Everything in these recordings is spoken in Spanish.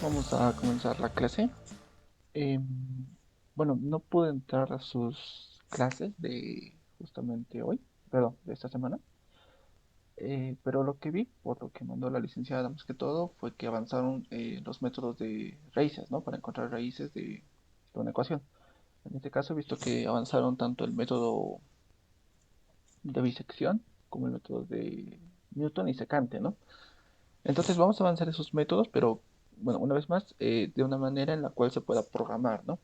Vamos a comenzar la clase. Bueno, no pude entrar a sus clases de justamente hoy, perdón, de esta semana. Pero lo que vi, por lo que mandó la licenciada más que todo, fue que avanzaron los métodos de raíces, ¿no? Para encontrar raíces de una ecuación. En este caso he visto que avanzaron tanto el método de bisección como el método de Newton y secante, ¿no? Entonces vamos a avanzar esos métodos, pero bueno, una vez más, de una manera en la cual se pueda programar, ¿no?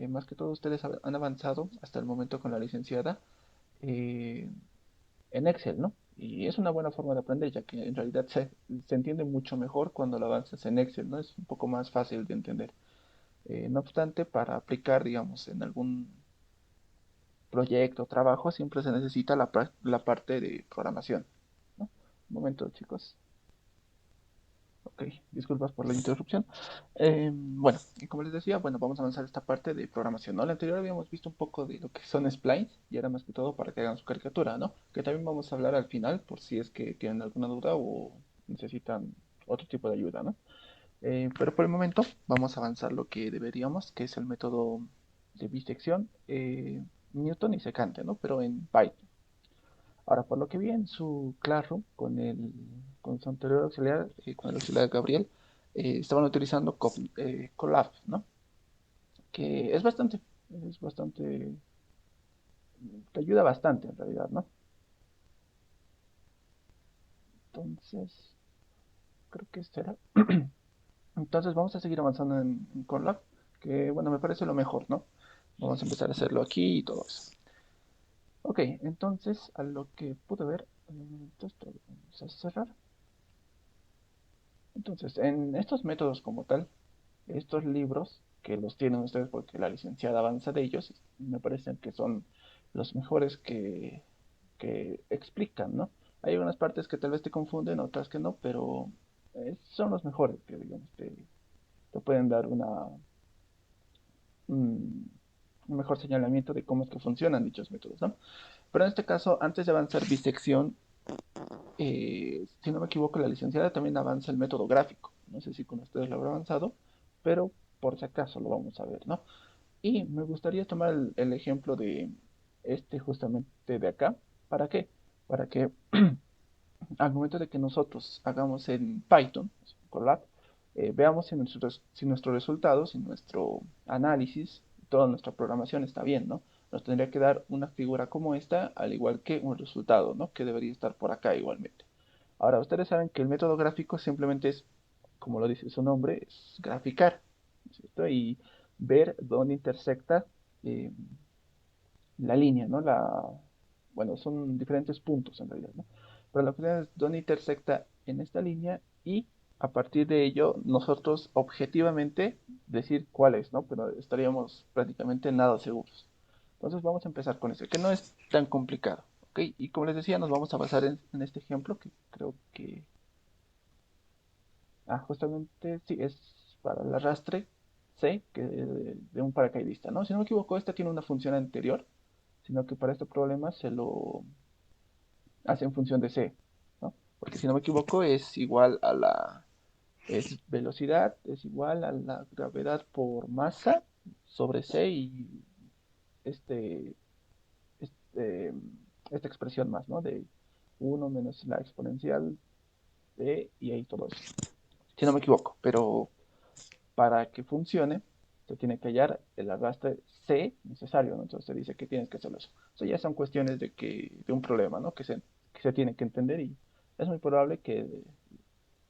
Más que todo, ustedes han avanzado hasta el momento con la licenciada eh, en Excel, ¿no? Y es una buena forma de aprender, ya que en realidad se entiende mucho mejor cuando lo avanzas en Excel, ¿no? Es un poco más fácil de entender. No obstante, para aplicar, digamos, en algún proyecto o trabajo, siempre se necesita la parte de programación, ¿no? Un momento, chicos. Ok, disculpas por la interrupción. Bueno, y como les decía, bueno, vamos a avanzar esta parte de programación, ¿no? La anterior habíamos visto un poco de lo que son splines y era más que todo para que hagan su caricatura, ¿no? Que también vamos a hablar al final por si es que tienen alguna duda o necesitan otro tipo de ayuda, ¿no? Pero por el momento vamos a avanzar lo que deberíamos, que es el método de bisección Newton y secante, ¿no? Pero en Python. Ahora, por lo que vi en su Classroom, con su anterior auxiliar, con el auxiliar Gabriel, estaban utilizando Colab, ¿no? Que es bastante, te ayuda bastante en realidad, ¿no? Entonces, creo que este era. Entonces, vamos a seguir avanzando en Colab, que bueno, me parece lo mejor, ¿no? Vamos a empezar a hacerlo aquí y todo eso. Ok, entonces, a lo que pude ver, entonces, vamos a cerrar. Entonces, en estos métodos como tal, estos libros que los tienen ustedes porque la licenciada avanza de ellos, me parecen que son los mejores que explican, ¿no? Hay algunas partes que tal vez te confunden, otras que no, pero son los mejores que, digamos, te pueden dar un, un mejor señalamiento de cómo es que funcionan dichos métodos, ¿no? Pero en este caso, antes de avanzar bisección, si no me equivoco, la licenciada también avanza el método gráfico. No sé si con ustedes lo habrá avanzado, pero por si acaso lo vamos a ver, ¿no? Y me gustaría tomar el ejemplo de este justamente de acá. ¿Para qué? Para que al momento de que nosotros hagamos en Python, Colab, veamos si nuestro resultado, si nuestro análisis, toda nuestra programación está bien, ¿no? Nos tendría que dar una figura como esta, al igual que un resultado, ¿no? Que debería estar por acá igualmente. Ahora, ustedes saben que el método gráfico simplemente es, como lo dice su nombre, es graficar, ¿cierto? Y ver dónde intersecta eh, la línea, ¿no? Bueno, son diferentes puntos en realidad, ¿no? Pero la cuestión es dónde intersecta en esta línea y a partir de ello nosotros objetivamente decir cuál es, ¿no? Pero estaríamos prácticamente nada seguros. Entonces vamos a empezar con eso, que no es tan complicado, ¿ok? Y como les decía, nos vamos a basar en este ejemplo que creo que justamente sí, es para el arrastre C que de un paracaidista, ¿no? Si no me equivoco, esta tiene una función anterior, sino que para este problema se lo hace en función de C, ¿no? Porque si no me equivoco, es velocidad, es igual a la gravedad por masa sobre C y este, este, esta expresión más, ¿no? De uno menos la exponencial de y ahí todo eso. Si no me equivoco, pero para que funcione, se tiene que hallar el arrastre C necesario, ¿no? Entonces se dice que tienes que hacerlo eso. Eso ya son cuestiones de un problema, ¿no? Que se tiene que entender y es muy probable que,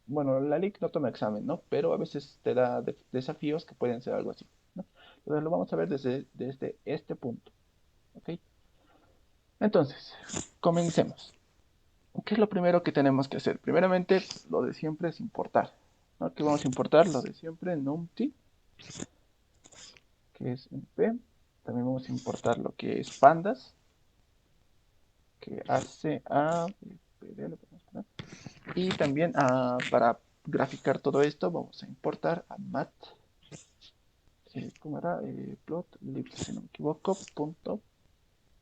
bueno, la LIC no toma examen, ¿no? Pero a veces te da desafíos que pueden ser algo así, ¿no? Entonces lo vamos a ver desde este punto, ¿ok? Entonces, comencemos. ¿Qué es lo primero que tenemos que hacer? Primeramente, lo de siempre es importar, ¿no? ¿Qué vamos a importar? Lo de siempre, numpty, que es un P. También vamos a importar lo que es pandas, que hace a PD, y también para graficar todo esto vamos a importar a mat, ¿cómo era? Plot.lib, si no me equivoco, punto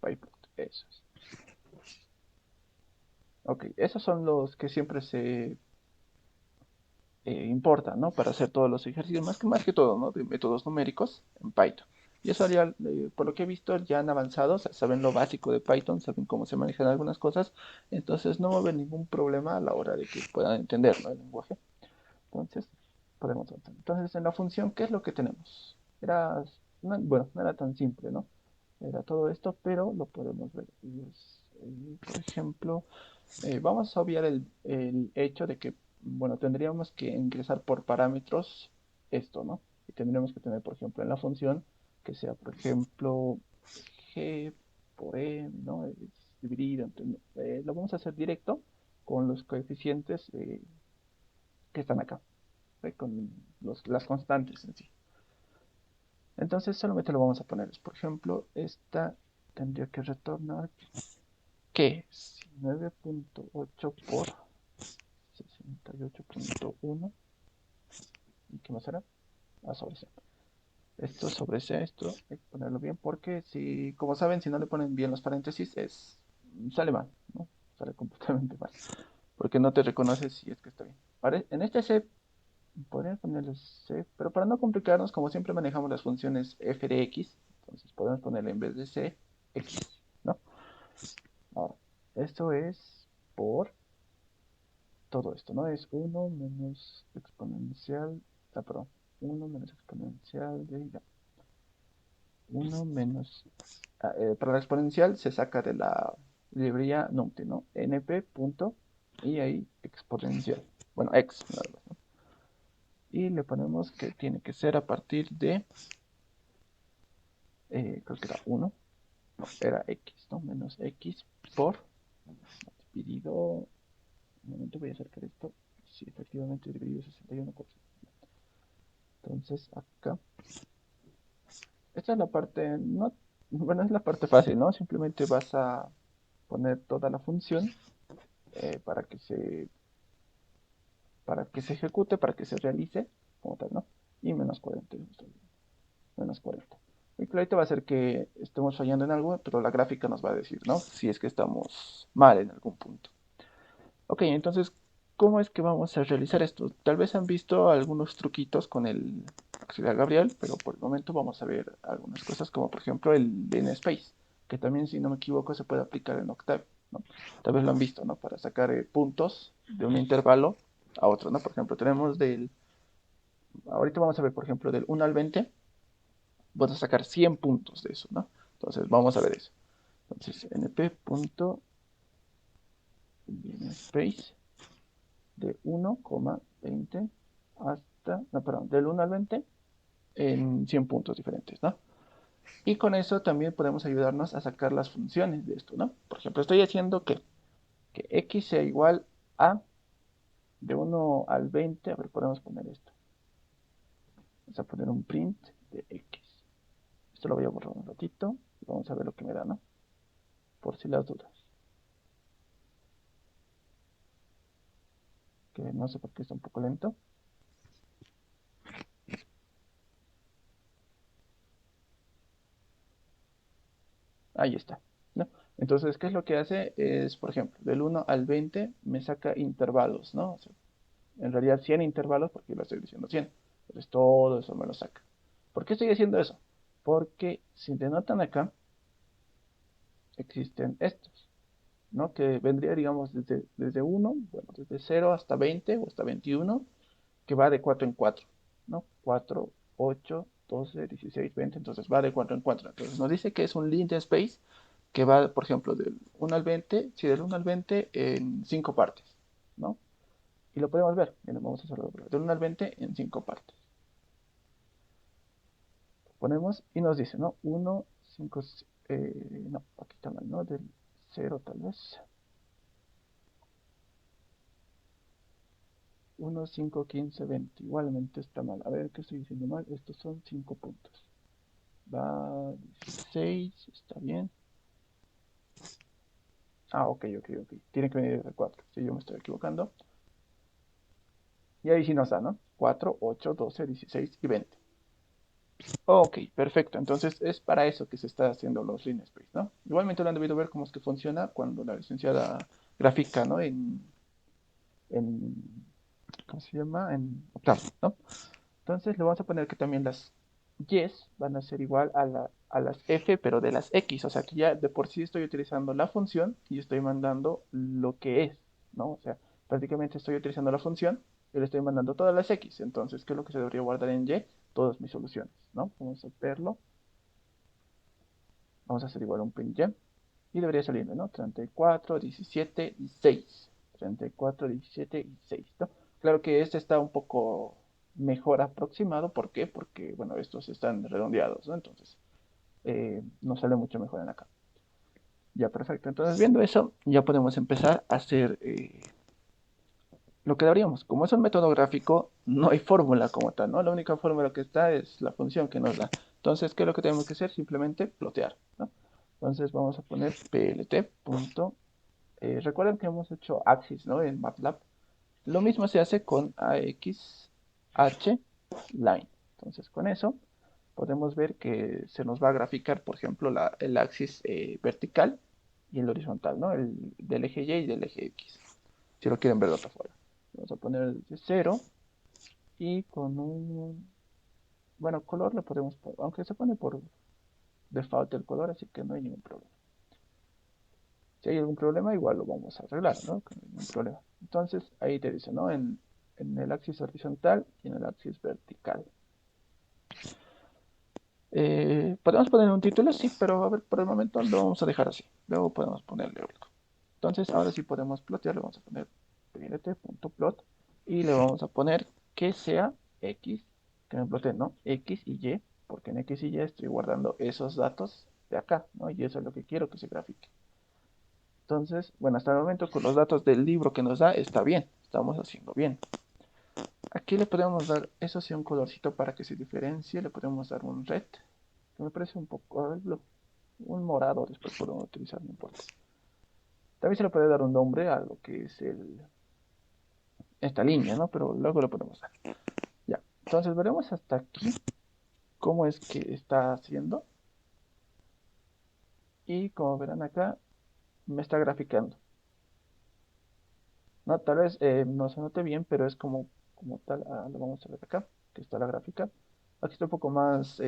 pyplot. Eso es. Ok, esos son los que siempre importa, ¿no? Para hacer todos los ejercicios, más que todo, ¿no? De métodos numéricos en Python. Y eso ya, por lo que he visto, ya han avanzado, o sea, saben lo básico de Python, saben cómo se manejan algunas cosas, entonces no va a haber ningún problema a la hora de que puedan entender, ¿no? El lenguaje. Entonces, podemos avanzar. Entonces, en la función, ¿qué es lo que tenemos? Era, bueno, no era tan simple, ¿no? Era todo esto, pero lo podemos ver. Y por ejemplo, vamos a obviar el hecho de que, bueno, tendríamos que ingresar por parámetros esto, ¿no? Y tendríamos que tener, por ejemplo, en la función que sea, por ejemplo, g por e, ¿no? Es dividido. Lo vamos a hacer directo con los coeficientes que están acá, con las constantes en sí. Entonces solamente lo vamos a poner. Por ejemplo, esta tendría que retornar que 9.8 por 68.1. ¿Y qué más era? Ah, sobre C. Esto sobre C, esto hay que ponerlo bien porque si, como saben, si no le ponen bien los paréntesis, sale mal, ¿no? Sale completamente mal. Porque no te reconoce si es que está bien. En este C podría ponerle C, pero para no complicarnos, como siempre manejamos las funciones f de x, entonces podemos ponerle en vez de C, x, ¿no? Ahora, esto es por todo esto, ¿no? Es uno menos exponencial, perdón, uno menos exponencial de ya. 1 menos, para la exponencial se saca de la librería NumPy, ¿no? np punto y ahí exponencial, bueno, x, nada más, ¿no? Y le ponemos que tiene que ser a partir de, creo que era uno, no, era x, ¿no? Menos x por dividido, un momento voy a acercar esto, sí, efectivamente dividido 61 por 6. Entonces acá, esta es la parte, no, bueno, es la parte fácil, ¿no? Simplemente vas a poner toda la función eh, para que se, para que se ejecute, para que se realice, como tal, ¿no? Y menos 40, menos 40. Y clarito va a ser que estemos fallando en algo, pero la gráfica nos va a decir, ¿no? Si es que estamos mal en algún punto. Ok, entonces, ¿cómo es que vamos a realizar esto? Tal vez han visto algunos truquitos con el auxiliar Gabriel, pero por el momento vamos a ver algunas cosas, como por ejemplo el DNSpace, que también, si no me equivoco, se puede aplicar en Octave, ¿no? Tal vez lo han visto, ¿no? Para sacar puntos de un intervalo a otro, ¿no? Por ejemplo, tenemos ahorita vamos a ver, por ejemplo, del 1 al 20, vamos a sacar 100 puntos de eso, ¿no? Entonces, vamos a ver eso. Entonces, np.DNSpace de 1,20 hasta, no, perdón, del 1 al 20 en 100 puntos diferentes, ¿no? Y con eso también podemos ayudarnos a sacar las funciones de esto, ¿no? Por ejemplo, estoy haciendo que x sea igual a de 1 al 20, a ver, podemos poner esto. Vamos a poner un print de x. Esto lo voy a borrar un ratito y vamos a ver lo que me da, ¿no? Por si las dudas. Que no sé por qué está un poco lento. Ahí está, ¿no? Entonces, ¿qué es lo que hace? Es, por ejemplo, del 1 al 20 me saca intervalos, ¿no? O sea, en realidad 100 intervalos porque lo estoy diciendo 100. Entonces todo eso me lo saca. ¿Por qué estoy haciendo eso? Porque si te notan acá, existen estos, ¿no? Que vendría, digamos, desde 1, bueno, desde 0 hasta 20 o hasta 21, que va de 4 en 4, ¿no? 4, 8, 12, 16, 20, entonces va de 4 en 4. Entonces nos dice que es un linear space que va, por ejemplo, del 1 al 20, sí, del 1 al 20 en 5 partes, ¿no? Y lo podemos ver, miren, vamos a hacerlo del 1 al 20 en 5 partes. Ponemos y nos dice, ¿no? 1, 5, no, aquí está mal, ¿no? Del 0 tal vez. 1, 5, 15, 20. Igualmente está mal. A ver, ¿qué estoy diciendo mal? Estos son 5 puntos. Va 16, está bien. Ah, ok, ok, ok. Tiene que venir de 4. Si yo me estoy equivocando. Y ahí sí nos da, ¿no? 4, 8, 12, 16 y 20. Ok, perfecto. Entonces es para eso que se está haciendo los linear space, ¿no? Igualmente lo han debido ver cómo es que funciona cuando la licenciada grafica, ¿no? En ¿cómo se llama? En octavo, ¿no? Entonces le vamos a poner que también las Y's van a ser igual a las F, pero de las X. O sea que ya de por sí estoy utilizando la función y estoy mandando lo que es, ¿no? O sea, prácticamente estoy utilizando la función y le estoy mandando todas las X. Entonces, ¿qué es lo que se debería guardar en Y? Todas mis soluciones, ¿no? Vamos a verlo. Vamos a hacer igual un print y debería salirme, ¿no? 34, 17 y 6. 34, 17 y 6, ¿no? Claro que este está un poco mejor aproximado. ¿Por qué? Porque, bueno, estos están redondeados, ¿no? Entonces, nos sale mucho mejor en acá. Ya, perfecto. Entonces, viendo eso, ya podemos empezar a hacer lo que deberíamos. Como es un método gráfico, no hay fórmula como tal, ¿no? La única fórmula que está es la función que nos da. Entonces, ¿qué es lo que tenemos que hacer? Simplemente plotear, ¿no? Entonces, vamos a poner plt. Recuerden que hemos hecho axis, ¿no? En MATLAB. Lo mismo se hace con AXH line. Entonces, con eso podemos ver que se nos va a graficar, por ejemplo, el axis vertical y el horizontal, ¿no? El del eje Y y del eje X. Si lo quieren ver de otra forma. Vamos a poner de 0 y con un, bueno, color le podemos poner, aunque se pone por default el color, así que no hay ningún problema. Si hay algún problema, igual lo vamos a arreglar, ¿no? Que no hay ningún problema. Entonces, ahí te dice, ¿no? En el axis horizontal y en el axis vertical. ¿Podemos poner un título? Sí, pero a ver, por el momento lo vamos a dejar así. Luego podemos ponerle algo. Entonces, ahora sí podemos plotear. Le vamos a poner plt.plot y le vamos a poner que sea x, que me plotee, ¿no? X y y, porque en x y y estoy guardando esos datos de acá, ¿no? Y eso es lo que quiero que se grafique. Entonces, bueno, hasta el momento con los datos del libro que nos da está bien, estamos haciendo bien. Aquí le podemos dar, eso sí, un colorcito para que se diferencie, le podemos dar un red, que me parece un poco, a ver, un morado, después podemos utilizar, no importa. También se le puede dar un nombre a lo que es esta línea, ¿no? Pero luego le podemos dar. Ya, entonces veremos hasta aquí cómo es que está haciendo. Y como verán acá, me está graficando. No, tal vez no se note bien, pero es como tal. Lo vamos a ver acá, que está la gráfica. Aquí está un poco más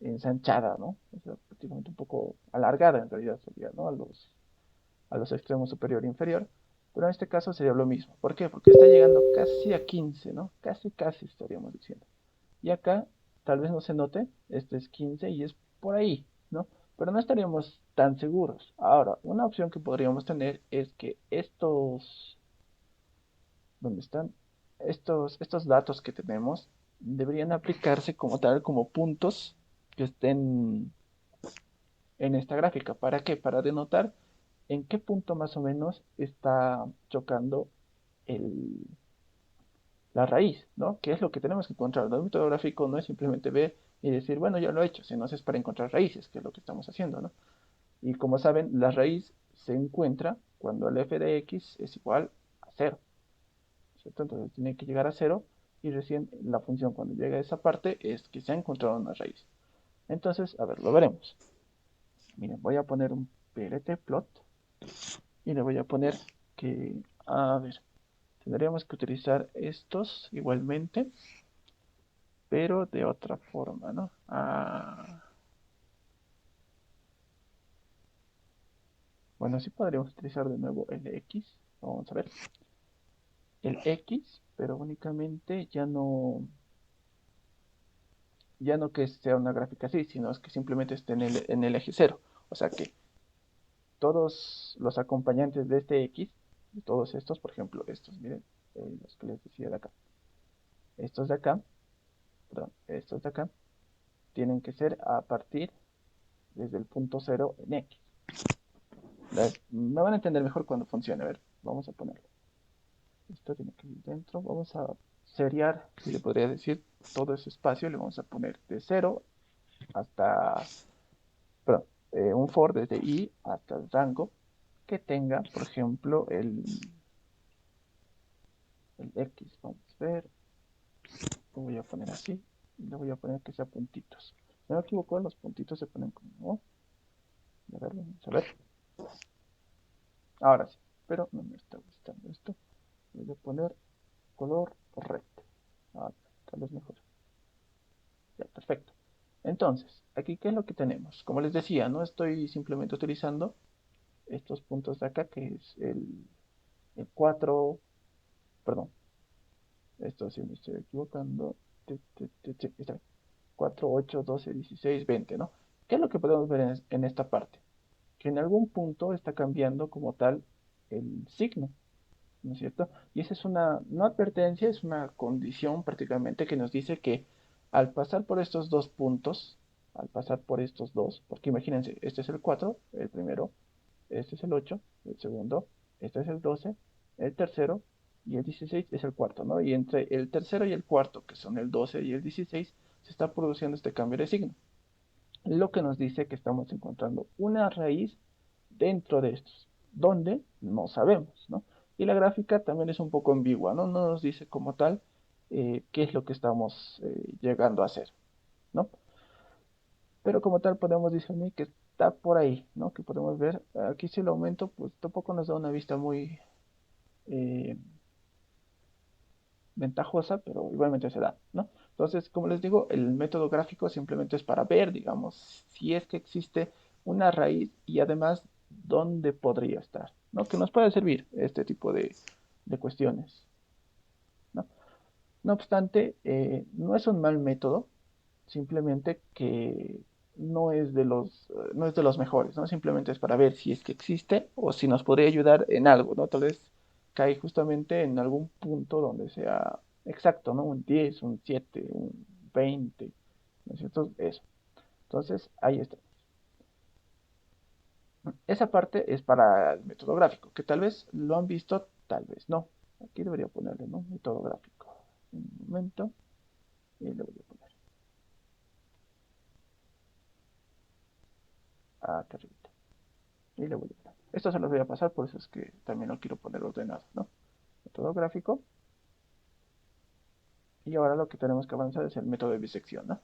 ensanchada, ¿no? O sea, prácticamente un poco alargada en realidad sería, ¿no? A los extremos superior e inferior. Pero en este caso sería lo mismo. ¿Por qué? Porque está llegando casi a 15, ¿no? Casi, casi estaríamos diciendo. Y acá, tal vez no se note, este es 15 y es por ahí, ¿no? Pero no estaríamos tan seguros. Ahora, una opción que podríamos tener es que ¿dónde están? Estos datos que tenemos deberían aplicarse como tal, como puntos que estén en esta gráfica. ¿Para qué? Para denotar en qué punto más o menos está chocando el, la raíz, ¿no? ¿Qué es lo que tenemos que encontrar? El método gráfico no es simplemente ver y decir, bueno, ya lo he hecho, sino es para encontrar raíces, que es lo que estamos haciendo, ¿no? Y como saben, la raíz se encuentra cuando el f de x es igual a cero, ¿cierto? Entonces tiene que llegar a cero y recién la función cuando llega a esa parte es que se ha encontrado una raíz. Entonces, a ver, lo veremos. Miren, voy a poner un plot y le voy a poner que, a ver, tendríamos que utilizar estos igualmente, pero de otra forma, ¿no? Bueno, sí podríamos utilizar de nuevo el X. Vamos a ver. El X, pero únicamente ya no que sea una gráfica así, sino es que simplemente esté en el eje cero. O sea que todos los acompañantes de este X, de todos estos, por ejemplo, estos, miren, los que les decía de acá, estos de acá, perdón, estos de acá, tienen que ser a partir desde el punto cero en X. Me van a entender mejor cuando funcione. A ver, vamos a ponerlo. Esto tiene que ir dentro. Vamos a seriar, si le podría decir, todo ese espacio. Le vamos a poner de cero hasta, perdón, un for desde i hasta el rango que tenga, por ejemplo, el x. Vamos a ver, lo voy a poner así y le voy a poner que sea puntitos. Si no me equivoco, los puntitos se ponen como, a ver, vamos a ver. Ahora sí, pero no me está gustando esto. Voy a poner color red. Tal vez mejor. Ya, perfecto. Entonces, aquí, ¿qué es lo que tenemos? Como les decía, no estoy simplemente utilizando estos puntos de acá, que es el 4, perdón, esto sí me estoy equivocando. Sí, está bien. 4, 8, 12, 16, 20, ¿no? ¿Qué es lo que podemos ver en esta parte? Que en algún punto está cambiando como tal el signo, ¿no es cierto? Y esa es una, no advertencia, es una condición prácticamente que nos dice que al pasar por estos dos puntos, al pasar por estos dos, porque imagínense, este es el 4, el primero, este es el 8, el segundo, este es el 12, el tercero, y el 16 es el cuarto, ¿no? Y entre el tercero y el cuarto, que son el 12 y el 16, se está produciendo este cambio de signo, lo que nos dice que estamos encontrando una raíz dentro de estos, donde no sabemos, ¿no? Y la gráfica también es un poco ambigua, ¿no? No nos dice como tal qué es lo que estamos llegando a hacer, ¿no? Pero como tal podemos discernir que está por ahí, ¿no? Que podemos ver, aquí si lo aumento, pues tampoco nos da una vista muy eh, ventajosa, pero igualmente se da, ¿no? Entonces, como les digo, el método gráfico simplemente es para ver, digamos, si es que existe una raíz y además dónde podría estar, ¿no? Que nos puede servir este tipo de cuestiones, ¿no? No obstante, no es un mal método, simplemente que no es de los mejores, ¿no? Simplemente es para ver si es que existe o si nos podría ayudar en algo, ¿no? Tal vez cae justamente en algún punto donde sea exacto, ¿no? Un 10, un 7, un 20, ¿no es cierto? Eso. Entonces, ahí está. Esa parte es para el método gráfico, que tal vez lo han visto, tal vez no. Aquí debería ponerle, ¿no? Método gráfico. Un momento. Y le voy a poner acá arriba. Y le voy a poner. Esto se los voy a pasar, por eso es que también lo quiero poner ordenado, ¿no? Método gráfico. Y ahora lo que tenemos que avanzar es el método de bisección, ¿no?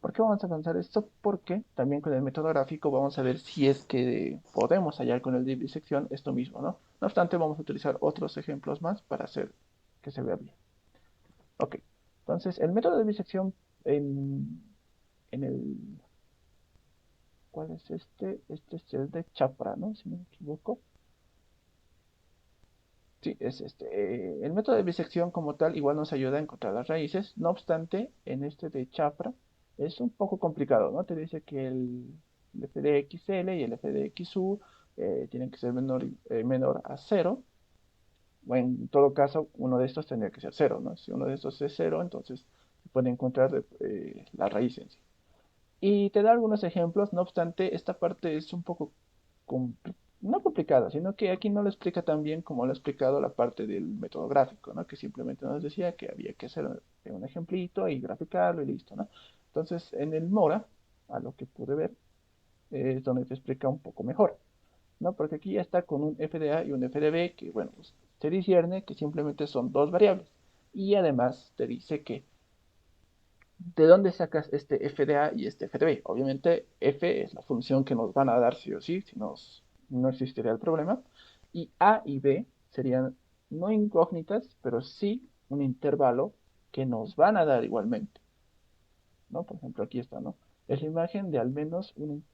¿Por qué vamos a avanzar esto? Porque también con el método gráfico vamos a ver si es que podemos hallar con el de bisección esto mismo, ¿no? No obstante, vamos a utilizar otros ejemplos más para hacer que se vea bien. Ok, entonces el método de bisección en, en el... ¿Cuál es este? Este es el de Chapra, ¿no? Si no me equivoco. Sí, es este. El método de bisección como tal igual nos ayuda a encontrar las raíces. No obstante, en este de Chapra es un poco complicado, ¿no? Te dice que el f de xl y el f de xu tienen que ser menor a cero. O en todo caso, uno de estos tendría que ser cero, ¿no? Si uno de estos es cero, entonces se puede encontrar la raíz en sí. Y te da algunos ejemplos, no obstante, esta parte es un poco no complicada, sino que aquí no lo explica tan bien como lo ha explicado la parte del método gráfico, ¿no? Que simplemente nos decía que había que hacer un ejemplito y graficarlo y listo, ¿no? Entonces, en el Mora, a lo que pude ver, es donde te explica un poco mejor, ¿no? Porque aquí ya está con un FDA y un FDB que, bueno, pues, se discierne que simplemente son dos variables. Y además te dice que ¿de dónde sacas este FDA y este FDB? Obviamente, F es la función que nos van a dar sí o sí, si no existiría el problema. Y A y B serían no incógnitas, pero sí un intervalo que nos van a dar igualmente, ¿no? Por ejemplo, aquí está, ¿no? Es la imagen de al menos un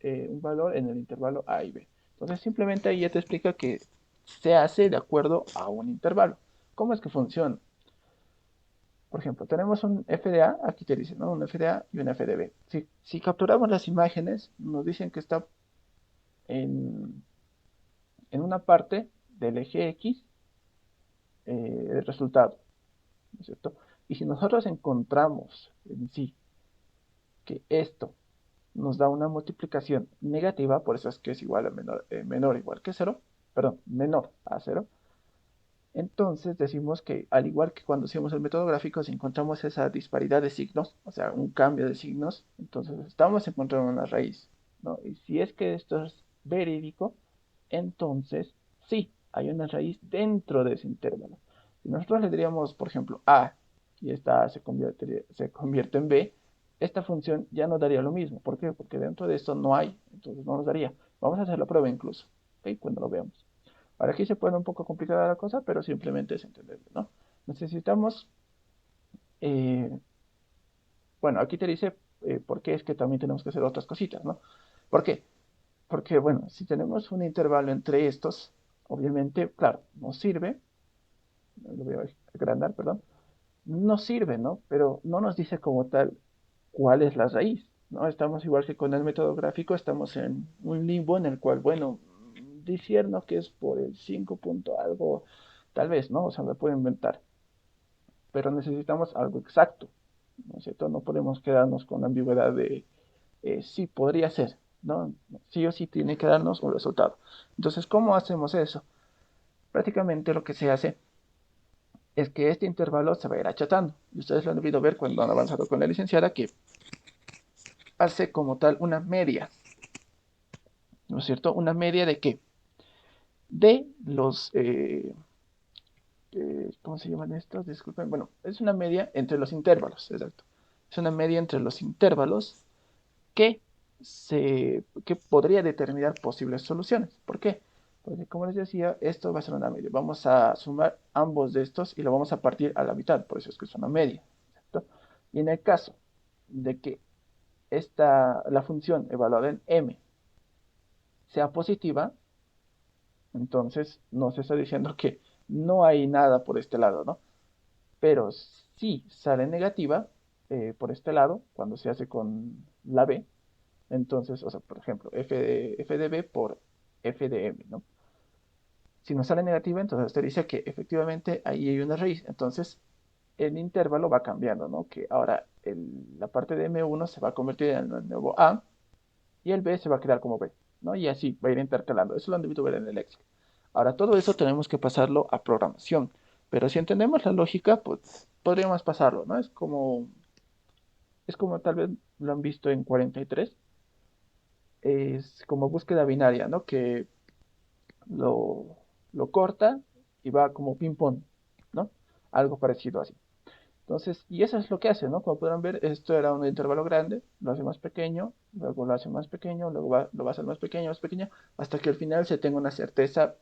valor en el intervalo A y B. Entonces, simplemente ahí ya te explica que se hace de acuerdo a un intervalo. ¿Cómo es que funciona? Por ejemplo, tenemos un FDA, aquí te dice, ¿no? Un FDA y un FDB. Si capturamos las imágenes, nos dicen que está en, en una parte del eje X el resultado, ¿no es cierto? Y si nosotros encontramos en sí que esto nos da una multiplicación negativa, por eso es que es igual a menor igual que cero, perdón, menor a cero, entonces decimos que al igual que cuando hacemos el método gráfico, si encontramos esa disparidad de signos, o sea, un cambio de signos, entonces estamos encontrando una raíz, ¿no? Y si es que esto es verídico, entonces sí, hay una raíz dentro de ese intervalo. Si nosotros le diríamos, por ejemplo, A y esta se convierte en B, esta función ya no daría lo mismo. ¿Por qué? Porque dentro de esto no hay, entonces no nos daría. Vamos a hacer la prueba incluso, ¿ok? Cuando lo veamos. Ahora aquí se pone un poco complicada la cosa, pero simplemente es entenderlo, ¿no? Necesitamos, eh, bueno, aquí te dice por qué es que también tenemos que hacer otras cositas, ¿no? ¿Por qué? Porque, bueno, si tenemos un intervalo entre estos, obviamente, claro, nos sirve, lo voy a agrandar, perdón, nos sirve, ¿no? Pero no nos dice como tal cuál es la raíz, ¿no? Estamos igual que con el método gráfico, estamos en un limbo en el cual, bueno, disierno que es por el 5 punto algo, tal vez, ¿no? O sea, me puedo inventar, pero necesitamos algo exacto, ¿no es cierto? No podemos quedarnos con la ambigüedad de sí, podría ser, ¿no? Sí o sí tiene que darnos un resultado. Entonces, ¿cómo hacemos eso? Prácticamente lo que se hace es que este intervalo se va a ir achatando. Y ustedes lo han debido ver cuando han avanzado con la licenciada, que hace como tal una media, ¿no es cierto? ¿Una media de qué? De los, ¿cómo se llaman estos? Disculpen, bueno, es una media entre los intervalos, exacto. Es una media entre los intervalos que, que podría determinar posibles soluciones. ¿Por qué? Porque como les decía, esto va a ser una media. Vamos a sumar ambos de estos y lo vamos a partir a la mitad, por eso es que es una media, ¿cierto? Y en el caso de que la función evaluada en m sea positiva, entonces nos está diciendo que no hay nada por este lado, ¿no? Pero si sale negativa por este lado, cuando se hace con la b, entonces, o sea, por ejemplo, f de b por f de m, ¿no? Si nos sale negativa, entonces te dice que efectivamente ahí hay una raíz. Entonces, el intervalo va cambiando, ¿no? Que ahora la parte de m1 se va a convertir en el nuevo a y el b se va a quedar como b, ¿no? Y así va a ir intercalando. Eso lo han debido ver en el Excel. Ahora, todo eso tenemos que pasarlo a programación. Pero si entendemos la lógica, pues podríamos pasarlo, ¿no? Es como tal vez lo han visto en 43. Es como búsqueda binaria, ¿no? Que lo, lo corta y va como ping-pong, ¿no? Algo parecido así. Entonces, y eso es lo que hace, ¿no? Como podrán ver, esto era un intervalo grande, lo hace más pequeño, luego lo hace más pequeño, luego lo va a hacer más pequeño, hasta que al final se tenga una certeza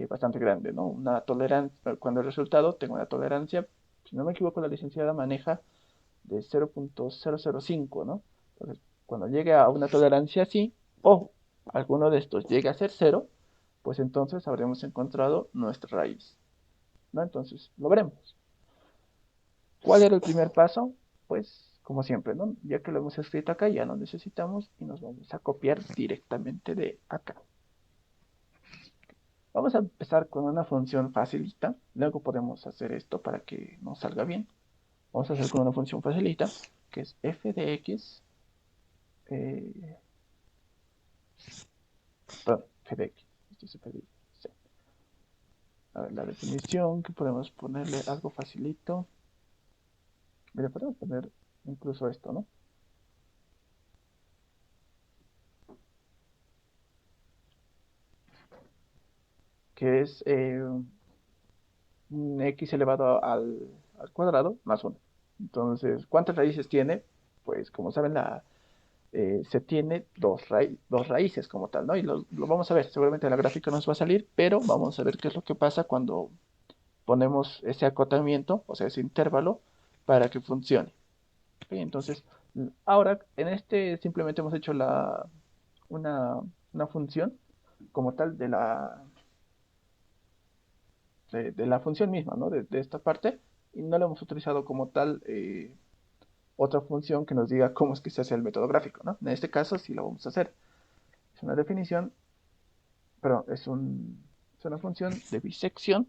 bastante grande, ¿no? Una tolerancia, cuando el resultado tenga una tolerancia, si no me equivoco, la licenciada maneja de 0.005, ¿no? Entonces, cuando llegue a una tolerancia así, o alguno de estos llegue a ser cero, pues entonces habremos encontrado nuestra raíz, ¿no? Entonces, lo veremos. ¿Cuál era el primer paso? Pues, como siempre, ¿no? Ya que lo hemos escrito acá, ya no necesitamos y nos vamos a copiar directamente de acá. Vamos a empezar con una función facilita, luego podemos hacer esto para que nos salga bien. Vamos a hacer con una función facilita, que es f de x, eh, perdón, f de x, esto es f de y, sí. A ver, la definición, que podemos ponerle algo facilito. Mira, podemos poner incluso esto, ¿no? Que es un x elevado al cuadrado más 1. Entonces, ¿cuántas raíces tiene? Pues como saben, se tiene dos raíces como tal, ¿no? Y lo vamos a ver, seguramente la gráfica nos va a salir, pero vamos a ver qué es lo que pasa cuando ponemos ese acotamiento, o sea, ese intervalo, para que funcione. ¿Ok? Entonces, ahora en este simplemente hemos hecho una, una función como tal de la función misma, ¿no? De esta parte, y no lo hemos utilizado como tal otra función que nos diga cómo es que se hace el método gráfico, ¿no? En este caso sí lo vamos a hacer. Es una definición, pero es una función de bisección,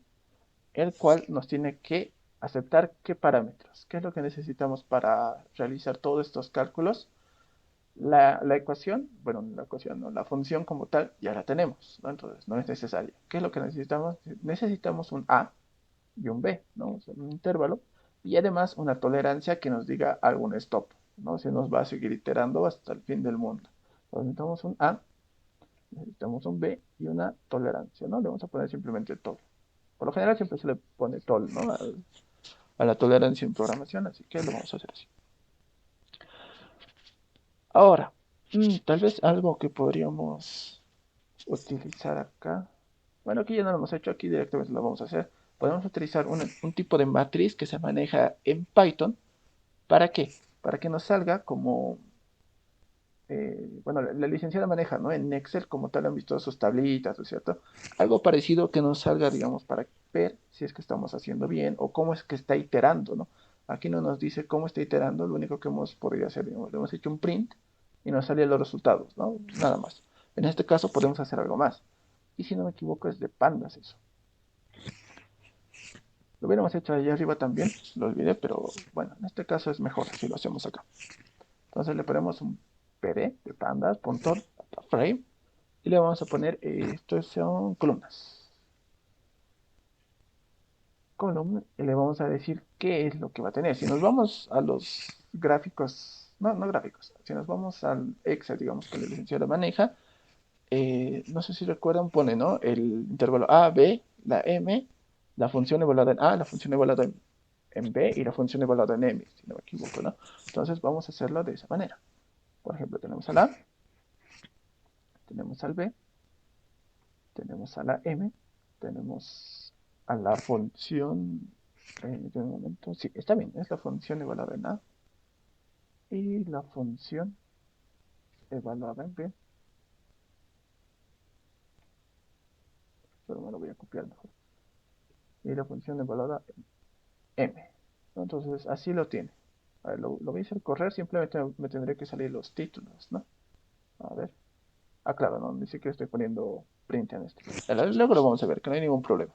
el cual nos tiene que aceptar qué parámetros, qué es lo que necesitamos para realizar todos estos cálculos. La ecuación, bueno, la ecuación, no, la función como tal ya la tenemos, ¿no? Entonces no es necesaria. ¿Qué es lo que necesitamos? Necesitamos un a y un b, ¿no? O sea, un intervalo y además una tolerancia que nos diga algún stop, ¿no? Se nos va a seguir iterando hasta el fin del mundo. Entonces necesitamos un a, necesitamos un b y una tolerancia, ¿no? Le vamos a poner simplemente tol. Por lo general siempre se le pone tol, ¿no? A la tolerancia en programación, así que lo vamos a hacer así. Ahora, tal vez algo que podríamos utilizar acá. Bueno, aquí ya no lo hemos hecho, aquí directamente lo vamos a hacer. Podemos utilizar un tipo de matriz que se maneja en Python. ¿Para qué? Para que nos salga como, bueno, la licenciada maneja, ¿no? En Excel como tal han visto sus tablitas, ¿no es cierto? Algo parecido que nos salga, digamos, para ver si es que estamos haciendo bien o cómo es que está iterando, ¿no? Aquí no nos dice cómo está iterando, lo único que hemos podido hacer, digamos, le hemos hecho un print y nos salen los resultados, ¿no? Nada más. En este caso podemos hacer algo más. Y si no me equivoco es de pandas eso. Lo hubiéramos hecho allá arriba también, lo olvidé, pero bueno, en este caso es mejor si lo hacemos acá. Entonces le ponemos un PD de pandas, punto frame, y le vamos a poner, estos son columnas. Column, y le vamos a decir qué es lo que va a tener. Si nos vamos a los gráficos, no gráficos, si nos vamos al Excel, digamos que la licenciada maneja, no sé si recuerdan, pone, ¿no? El intervalo A, B, la M, la función evaluada en A, la función evaluada en B y la función evaluada en M, si no me equivoco, ¿no? Entonces vamos a hacerlo de esa manera. Por ejemplo, tenemos al A, tenemos al B, tenemos a la M, tenemos a la función, de un momento, sí, está bien, es la función evaluada en A y la función evaluada en B, pero me lo voy a copiar mejor, y la función evaluada en M. ¿No? Entonces, así lo tiene. A ver, lo voy a hacer correr, simplemente me tendré que salir los títulos, ¿no? A ver. Ah, claro, no, ni siquiera estoy poniendo print en este. Luego lo vamos a ver, que no hay ningún problema.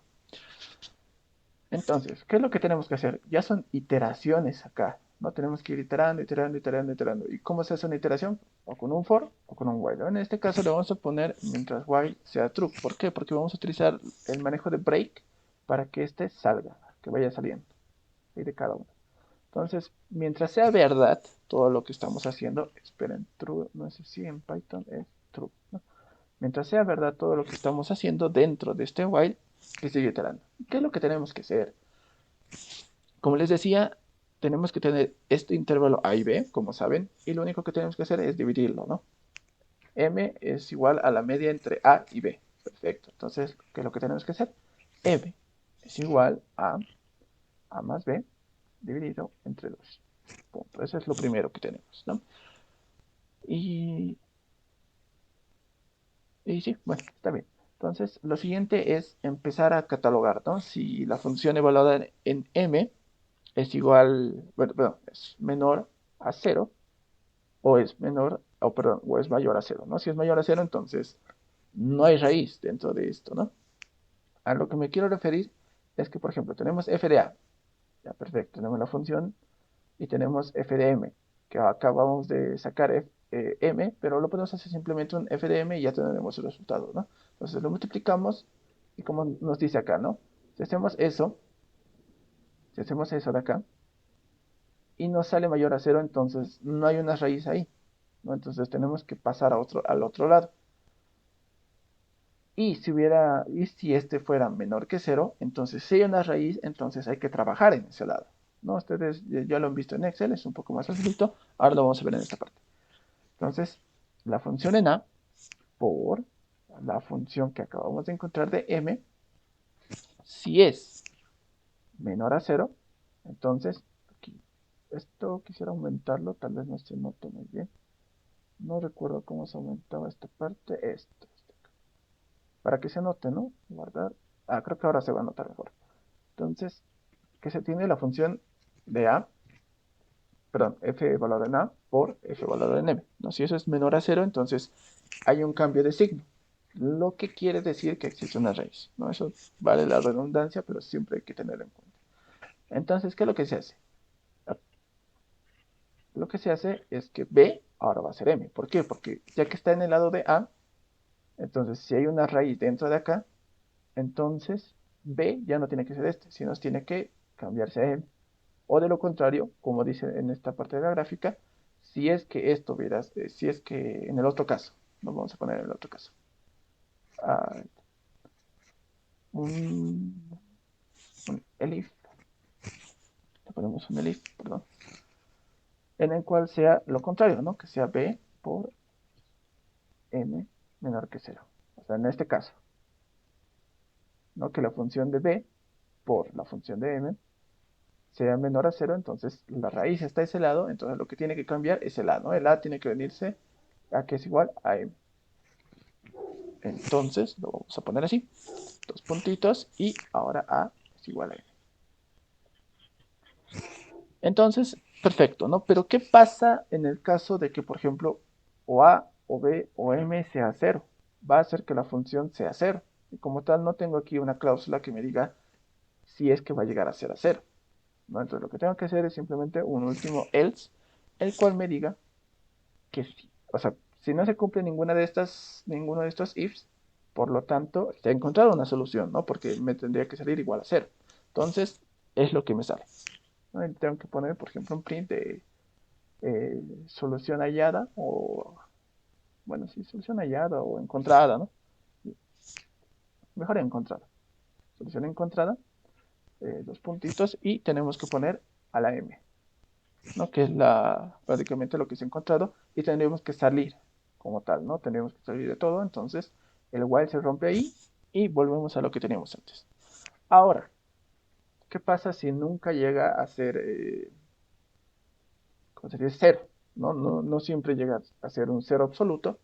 Entonces, ¿qué es lo que tenemos que hacer? Ya son iteraciones acá, ¿no? Tenemos que ir iterando, iterando, iterando, iterando. ¿Y cómo se hace una iteración? O con un for o con un while. En este caso le vamos a poner mientras while sea true. ¿Por qué? Porque vamos a utilizar el manejo de break para que este salga, que vaya saliendo. Y de cada uno. Entonces, mientras sea verdad todo lo que estamos haciendo, esperen, true, no sé si en Python es true, ¿no? Mientras sea verdad todo lo que estamos haciendo dentro de este while, que sigue iterando. ¿Qué es lo que tenemos que hacer? Como les decía, tenemos que tener este intervalo A y B, como saben, y lo único que tenemos que hacer es dividirlo, ¿no? M es igual a la media entre A y B. Perfecto. Entonces, ¿qué es lo que tenemos que hacer? M es igual a A más B dividido entre 2. Punto. Eso es lo primero que tenemos, ¿no? Y, y sí, bueno, está bien. Entonces, lo siguiente es empezar a catalogar, ¿no? Si la función evaluada en M es igual, bueno, perdón, es menor a cero, o es menor, o perdón, o es mayor a cero, ¿no? Si es mayor a cero, entonces no hay raíz dentro de esto, ¿no? A lo que me quiero referir es que, por ejemplo, tenemos f de a, ya perfecto, tenemos la función y tenemos f de m, que acabamos de sacar m, pero lo podemos hacer simplemente un f de m y ya tendremos el resultado, ¿no? Entonces lo multiplicamos y como nos dice acá, ¿no? Si hacemos eso, si hacemos eso de acá, y nos sale mayor a cero, entonces no hay una raíz ahí, ¿no? Entonces tenemos que pasar al otro lado. Y si este fuera menor que cero, entonces si hay una raíz, entonces hay que trabajar en ese lado. ¿No? Ustedes ya lo han visto en Excel, es un poco más facilito. Ahora lo vamos a ver en esta parte. Entonces, la función en A por la función que acabamos de encontrar de M, si es menor a cero, entonces aquí, esto quisiera aumentarlo, tal vez no se note muy bien. No recuerdo cómo se aumentaba esta parte, esto. Para que se note, ¿no? Guardar. Ah, creo que ahora se va a notar mejor. Entonces, que se tiene la función de A, perdón, f valorado en A por f valorado en M, ¿no? Si eso es menor a cero, entonces hay un cambio de signo, lo que quiere decir que existe una raíz, ¿no? Eso vale la redundancia, pero siempre hay que tenerlo en cuenta. Entonces, ¿qué es lo que se hace? Lo que se hace es que B ahora va a ser M. ¿Por qué? Porque ya que está en el lado de A, entonces si hay una raíz dentro de acá, entonces B ya no tiene que ser este, sino tiene que cambiarse a M. O de lo contrario, como dice en esta parte de la gráfica, si es que esto vieras, si es que en el otro caso, nos vamos a poner en el otro caso, ah, un, un elif, le ponemos un elif, perdón, en el cual sea lo contrario, ¿no? Que sea b por m menor que cero. O sea, en este caso. ¿no? Que la función de b por la función de m sea menor a cero, entonces la raíz está a ese lado, entonces lo que tiene que cambiar es el a, ¿no? El a tiene que venirse a que es igual a m. Entonces lo vamos a poner así, dos puntitos, y ahora a es igual a m. Entonces, perfecto, ¿no? Pero ¿qué pasa en el caso de que, por ejemplo, o a, o b, o m sea cero? Va a hacer que la función sea cero. Y como tal, no tengo aquí una cláusula que me diga si es que va a llegar a ser a cero, ¿no? Entonces lo que tengo que hacer es simplemente un último else, el cual me diga que sí. O sea, si no se cumple ninguno de estos ifs, por lo tanto, se ha encontrado una solución, ¿no? Porque me tendría que salir igual a cero. Entonces, es lo que me sale, ¿no? Y tengo que poner, por ejemplo, un print de solución hallada o, bueno, sí, solución hallada o encontrada, ¿no? Mejor encontrada. Solución encontrada, dos puntitos, y tenemos que poner a la m, ¿no? Que es prácticamente lo que se ha encontrado, y tendríamos que salir como tal, ¿no? Tendríamos que salir de todo, entonces el while se rompe ahí y volvemos a lo que teníamos antes. Ahora, ¿qué pasa si nunca llega a ser, ¿cómo sería? Cero, ¿no? No siempre llega a ser un cero absoluto,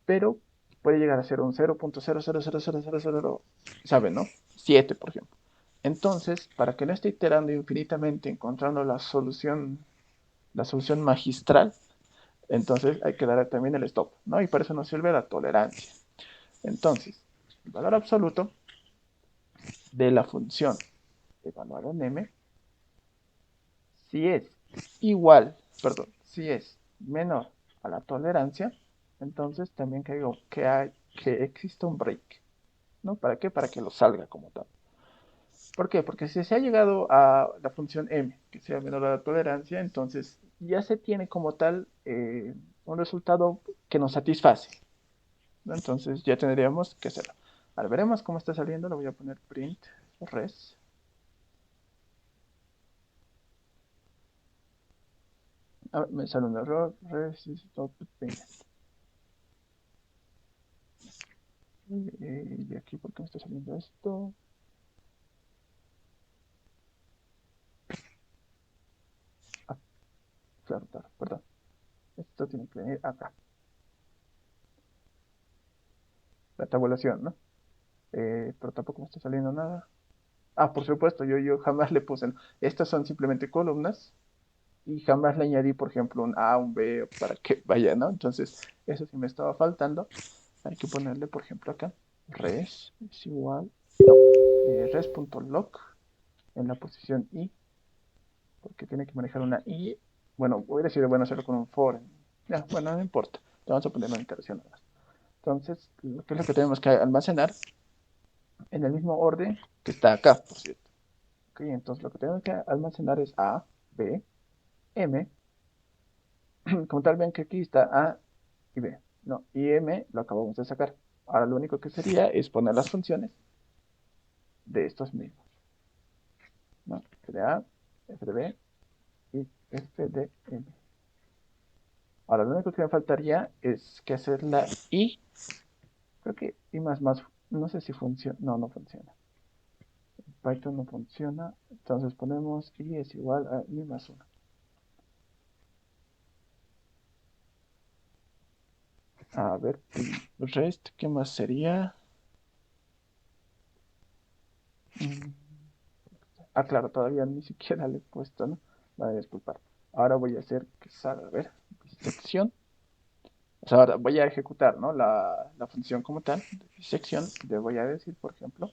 pero puede llegar a ser un 0.0000000, ¿saben, no? 7, por ejemplo. Entonces, para que no esté iterando infinitamente encontrando la solución magistral, entonces hay que dar también el stop, ¿no? Y para eso nos sirve la tolerancia. Entonces, el valor absoluto de la función evaluada en m, si es si es menor a la tolerancia, entonces también que exista un break, ¿no? ¿Para qué? Para que lo salga como tal. ¿Por qué? Porque si se ha llegado a la función m, que sea menor a la tolerancia, entonces ya se tiene como tal un resultado que nos satisface, ¿no? Entonces ya tendríamos que hacerlo. Ahora veremos cómo está saliendo. Le voy a poner print res. A ver, me sale un error. Res is not finished. Y aquí, ¿por qué me está saliendo esto? Ah, claro, claro, perdón. Esto tiene que venir acá. La tabulación, ¿no? Pero tampoco me está saliendo nada. Ah, por supuesto, yo jamás le puse, ¿no? Estas son simplemente columnas y jamás le añadí, por ejemplo, un A, un B para que vaya, ¿no? Entonces, eso sí me estaba faltando. Hay que ponerle, por ejemplo, acá, res es igual, no, res.log en la posición i, porque tiene que manejar una i. Bueno, hubiera sido bueno hacerlo con un for. Ya, bueno, no importa. Le vamos a poner una iteración nada más. Entonces, ¿qué es lo que tenemos que almacenar? En el mismo orden que está acá, por cierto. Ok, entonces lo que tenemos que almacenar es A, B, M. Como tal, ven que aquí está A y B. No, y M lo acabamos de sacar. Ahora lo único que sería es poner las funciones de estos mismos, ¿no? F de A, F de B y F de M. Ahora lo único que me faltaría es que hacer la I. Creo que I más, no sé si funciona. No, no funciona. Python no funciona. Entonces ponemos I es igual a I más 1. A ver, rest, ¿qué más sería? Mm, Ah, claro, todavía ni siquiera le he puesto, ¿no? Vale, disculpar. Ahora voy a hacer que salga, a ver, sección. O sea, ahora voy a ejecutar, ¿no? La función como tal, de sección. Le voy a decir, por ejemplo,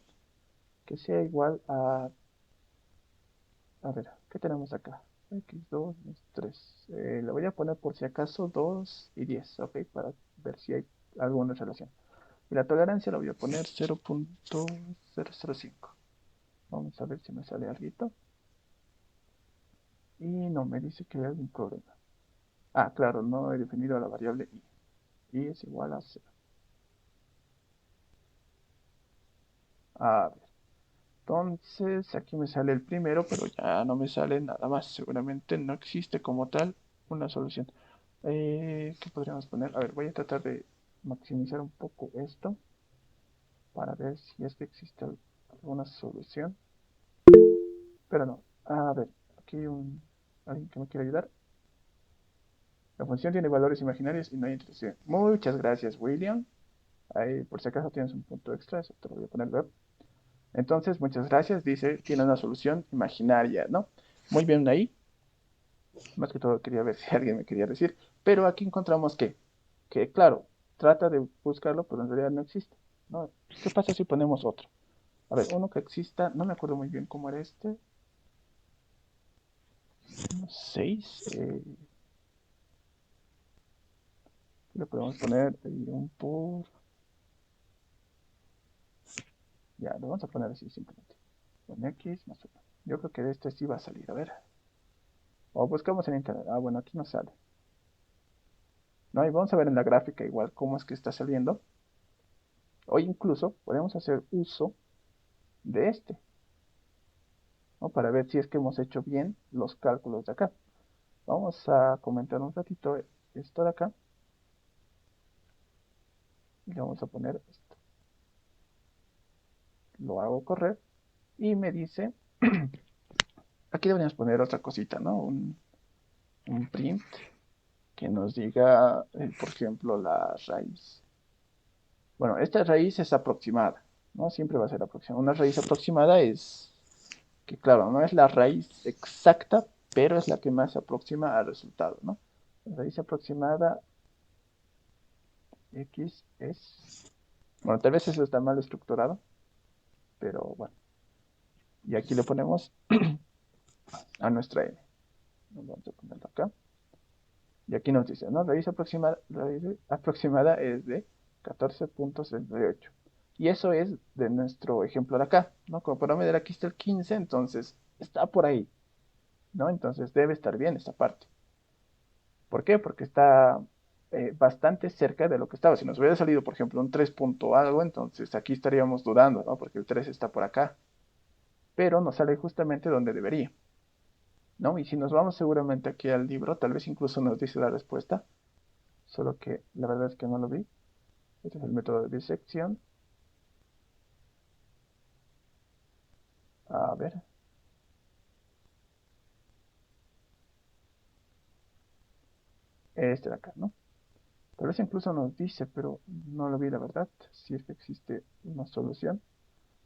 que sea igual a ver, ¿qué tenemos acá? X2, X3. Le voy a poner por si acaso 2 y 10, ¿ok? Para ver si hay alguna relación. Y la tolerancia la voy a poner 0.005. Vamos a ver si me sale algo. Y no, me dice que hay algún problema. Ah, claro, no he definido la variable i. I es igual a 0. A ver, entonces aquí me sale el primero, pero ya no me sale nada más. Seguramente no existe como tal una solución. ¿Qué podríamos poner? A ver, voy a tratar de maximizar un poco esto. para ver si es que existe alguna solución. Pero no. A ver, aquí hay alguien que me quiere ayudar. La función tiene valores imaginarios y no hay introducción. Muchas gracias, William. Ahí, por si acaso tienes un punto extra, eso te lo voy a poner web. Entonces, muchas gracias. Dice, tiene una solución imaginaria, ¿no? Muy bien ahí. Más que todo quería ver si alguien me quería decir. Pero aquí encontramos que claro, trata de buscarlo, pero en realidad no existe, ¿no? ¿Qué pasa si ponemos otro? A ver, uno que exista, no me acuerdo muy bien cómo era este. 6. Le podemos poner un por... Ya, lo vamos a poner así simplemente. Con X más 1. Yo creo que de este sí va a salir. A ver. O buscamos en internet. Ah, bueno, aquí no sale. No, y vamos a ver en la gráfica igual cómo es que está saliendo. O incluso podemos hacer uso de este, ¿no? Para ver si es que hemos hecho bien los cálculos de acá. Vamos a comentar un ratito esto de acá. Y le vamos a poner esto. Lo hago correr. Y me dice, aquí deberíamos poner otra cosita, ¿no? Un print que nos diga, por ejemplo, la raíz. Bueno, esta raíz es aproximada, ¿no? Siempre va a ser aproximada. Una raíz aproximada es que, claro, no es la raíz exacta, pero es la que más se aproxima al resultado, ¿no? La raíz aproximada x es... Bueno, tal vez eso está mal estructurado, pero bueno. Y aquí le ponemos a nuestra n. Vamos a ponerlo acá. Y aquí nos dice, ¿no? Raíz aproximada es de 14.68. Y eso es de nuestro ejemplo de acá, ¿no? Como podemos ver aquí está el 15, entonces está por ahí, ¿no? Entonces debe estar bien esta parte. ¿Por qué? Porque está bastante cerca de lo que estaba. Si nos hubiera salido, por ejemplo, un 3 punto algo, entonces aquí estaríamos dudando, ¿no? Porque el 3 está por acá. Pero nos sale justamente donde debería, ¿no? Y si nos vamos seguramente aquí al libro, tal vez incluso nos dice la respuesta, solo que la verdad es que no lo vi. Este es el método de disección. A ver. Este de acá, ¿no? Tal vez incluso nos dice, pero no lo vi, la verdad, si es que existe una solución.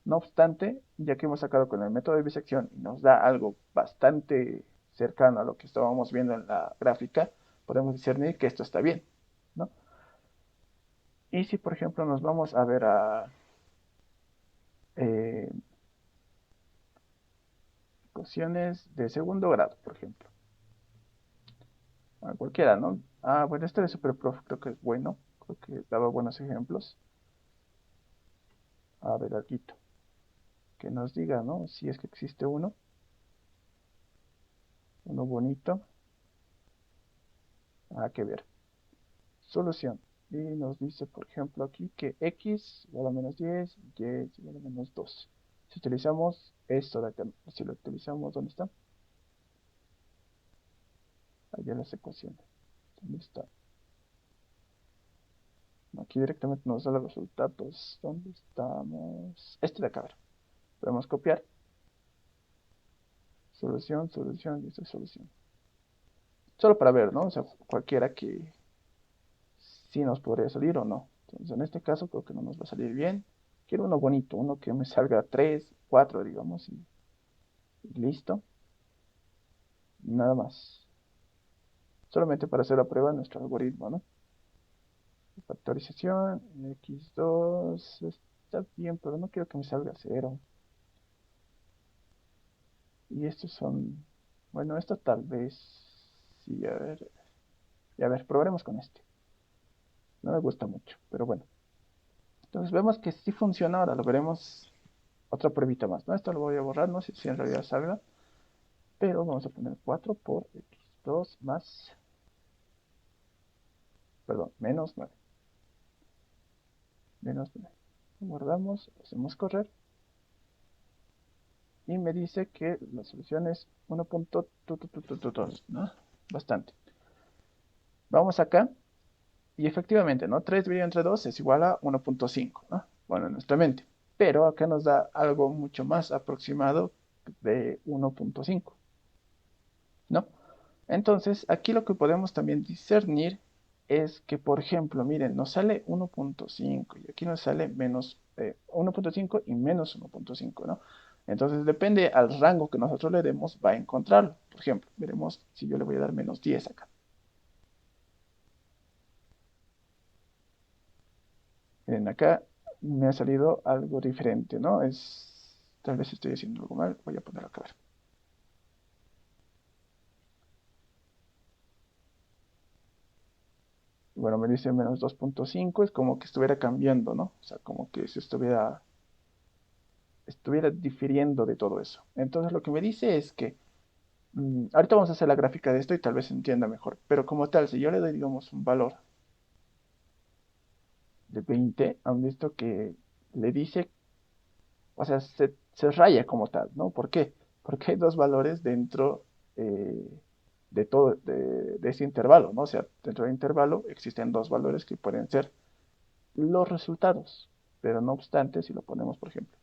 No obstante, ya que hemos sacado con el método de bisección y nos da algo bastante cercano a lo que estábamos viendo en la gráfica, podemos discernir que esto está bien, ¿no? Y si, por ejemplo, nos vamos a ver a eh, ecuaciones de segundo grado, por ejemplo, a cualquiera, ¿no? Ah, bueno, este de SuperProf creo que es bueno, creo que daba buenos ejemplos. A ver, Arguito, que nos diga, ¿no? Si es que existe uno bonito. Que ver. Solución. Y nos dice, por ejemplo, aquí que x igual a menos 10, y igual a menos 12. Si utilizamos esto de acá, si lo utilizamos, ¿dónde está? Allá en las ecuaciones. ¿Dónde está? Aquí directamente nos da los resultados. ¿Dónde estamos? Este de acá, a ver. Podemos copiar. Solución, solución, y esta es solución. Solo para ver, ¿no? O sea, cualquiera que sí nos podría salir o no. Entonces, en este caso creo que no nos va a salir bien. Quiero uno bonito, uno que me salga 3 4 digamos, y listo. Nada más. Solamente para hacer la prueba de nuestro algoritmo, ¿no? Factorización, x2, está bien, pero no quiero que me salga cero. Y estos son, bueno, esto tal vez, sí, a ver, y a ver, probaremos con este. No me gusta mucho, pero bueno. Entonces vemos que sí funciona, ahora lo veremos otra pruebita más, ¿no? Esto lo voy a borrar, no sé si en realidad salga, pero vamos a poner 4 por x2 más, perdón, menos 9. Menos 9. Guardamos, hacemos correr. Y me dice que la solución es 1.2, ¿no? Bastante. Vamos acá. Y efectivamente, ¿no? 3 dividido entre 2 es igual a 1.5, ¿no? bueno, en nuestra mente. Pero acá nos da algo mucho más aproximado de 1.5, ¿no? Entonces, aquí lo que podemos también discernir es que, por ejemplo, miren, nos sale 1.5 y aquí nos sale menos 1.5 y menos 1.5, ¿no? Entonces, depende al rango que nosotros le demos, va a encontrarlo. Por ejemplo, veremos si yo le voy a dar menos 10 acá. Miren, acá me ha salido algo diferente, ¿no? Tal vez estoy haciendo algo mal, voy a poner acá. A ver. Bueno, me dice menos 2.5, es como que estuviera cambiando, ¿no? O sea, como que se estuviera difiriendo de todo eso. Entonces lo que me dice es que, ahorita vamos a hacer la gráfica de esto y tal vez se entienda mejor, pero como tal, si yo le doy, digamos, un valor de 20, han visto que le dice, o sea, se raya como tal, ¿no? ¿Por qué? Porque hay dos valores dentro de todo, de ese intervalo, ¿no? O sea, dentro del intervalo existen dos valores que pueden ser los resultados, pero no obstante, si lo ponemos, por ejemplo,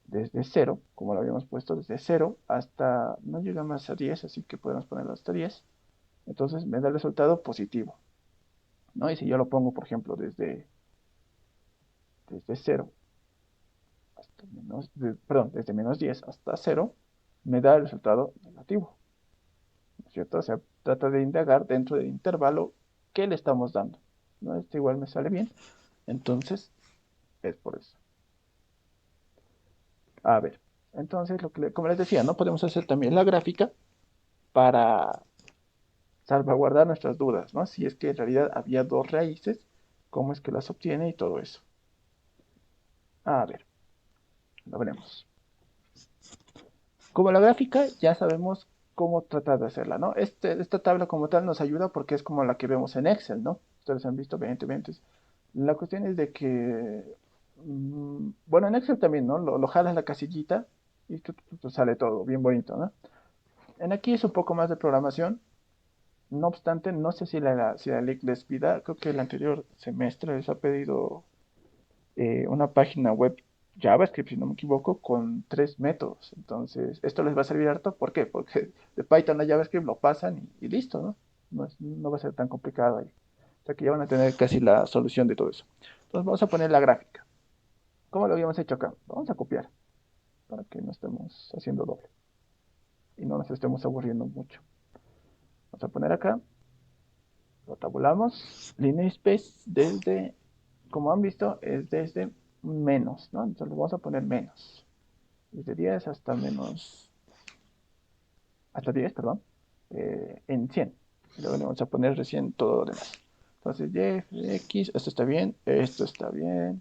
desde cero, como lo habíamos puesto, desde cero hasta, no llega más a 10, así que podemos ponerlo hasta 10, entonces me da el resultado positivo, ¿no? Y si yo lo pongo, por ejemplo, desde cero hasta perdón, desde menos 10 hasta cero, me da el resultado negativo, ¿no es cierto? O sea, trata de indagar dentro del intervalo que le estamos dando, ¿no? Este igual me sale bien, entonces es por eso. A ver, entonces, como les decía, ¿no? Podemos hacer también la gráfica para salvaguardar nuestras dudas, ¿no? Si es que en realidad había dos raíces, cómo es que las obtiene y todo eso. A ver, lo veremos. Como la gráfica, ya sabemos cómo tratar de hacerla, ¿no? Esta tabla como tal nos ayuda porque es como la que vemos en Excel, ¿no? Ustedes han visto 20. La cuestión es de que, bueno, en Excel también, ¿no? Lo jalas la casillita y sale todo bien bonito, ¿no? En aquí es un poco más de programación. No obstante, no sé si la LIC les pida, creo que el anterior semestre les ha pedido una página web JavaScript, si no me equivoco, con tres métodos. Entonces, esto les va a servir harto. ¿Por qué? Porque de Python a JavaScript lo pasan y listo, ¿no? No va a ser tan complicado ahí. O sea que ya van a tener casi la solución de todo eso. Entonces, vamos a poner la gráfica. ¿Cómo lo habíamos hecho acá? Vamos a copiar para que no estemos haciendo doble y no nos estemos aburriendo mucho. Vamos a poner acá, lo tabulamos, línea space desde, como han visto, es desde menos, ¿no? Entonces, lo vamos a poner menos. Desde 10 hasta 10, perdón, en 100. Y luego le vamos a poner recién todo lo demás. Entonces, Y, F, X, esto está bien,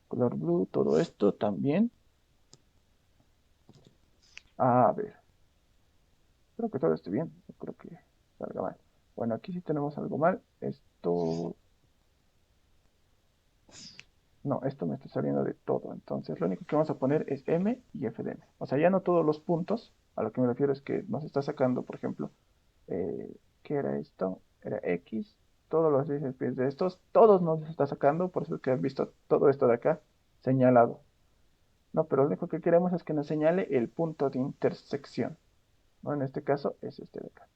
color blue, todo esto también. A ver, creo que todo esté bien, no creo que salga mal. Bueno, aquí sí tenemos algo mal. No, esto me está saliendo de todo. Entonces, lo único que vamos a poner es M y F de M. O sea, ya no todos los puntos. A lo que me refiero es que nos está sacando, por ejemplo, ¿qué era esto? Era X. Todos los 10 pies de estos, todos nos está sacando. Por eso que has visto todo esto de acá señalado. No, pero lo único que queremos es que nos señale el punto de intersección. ¿No? En este caso es este de acá.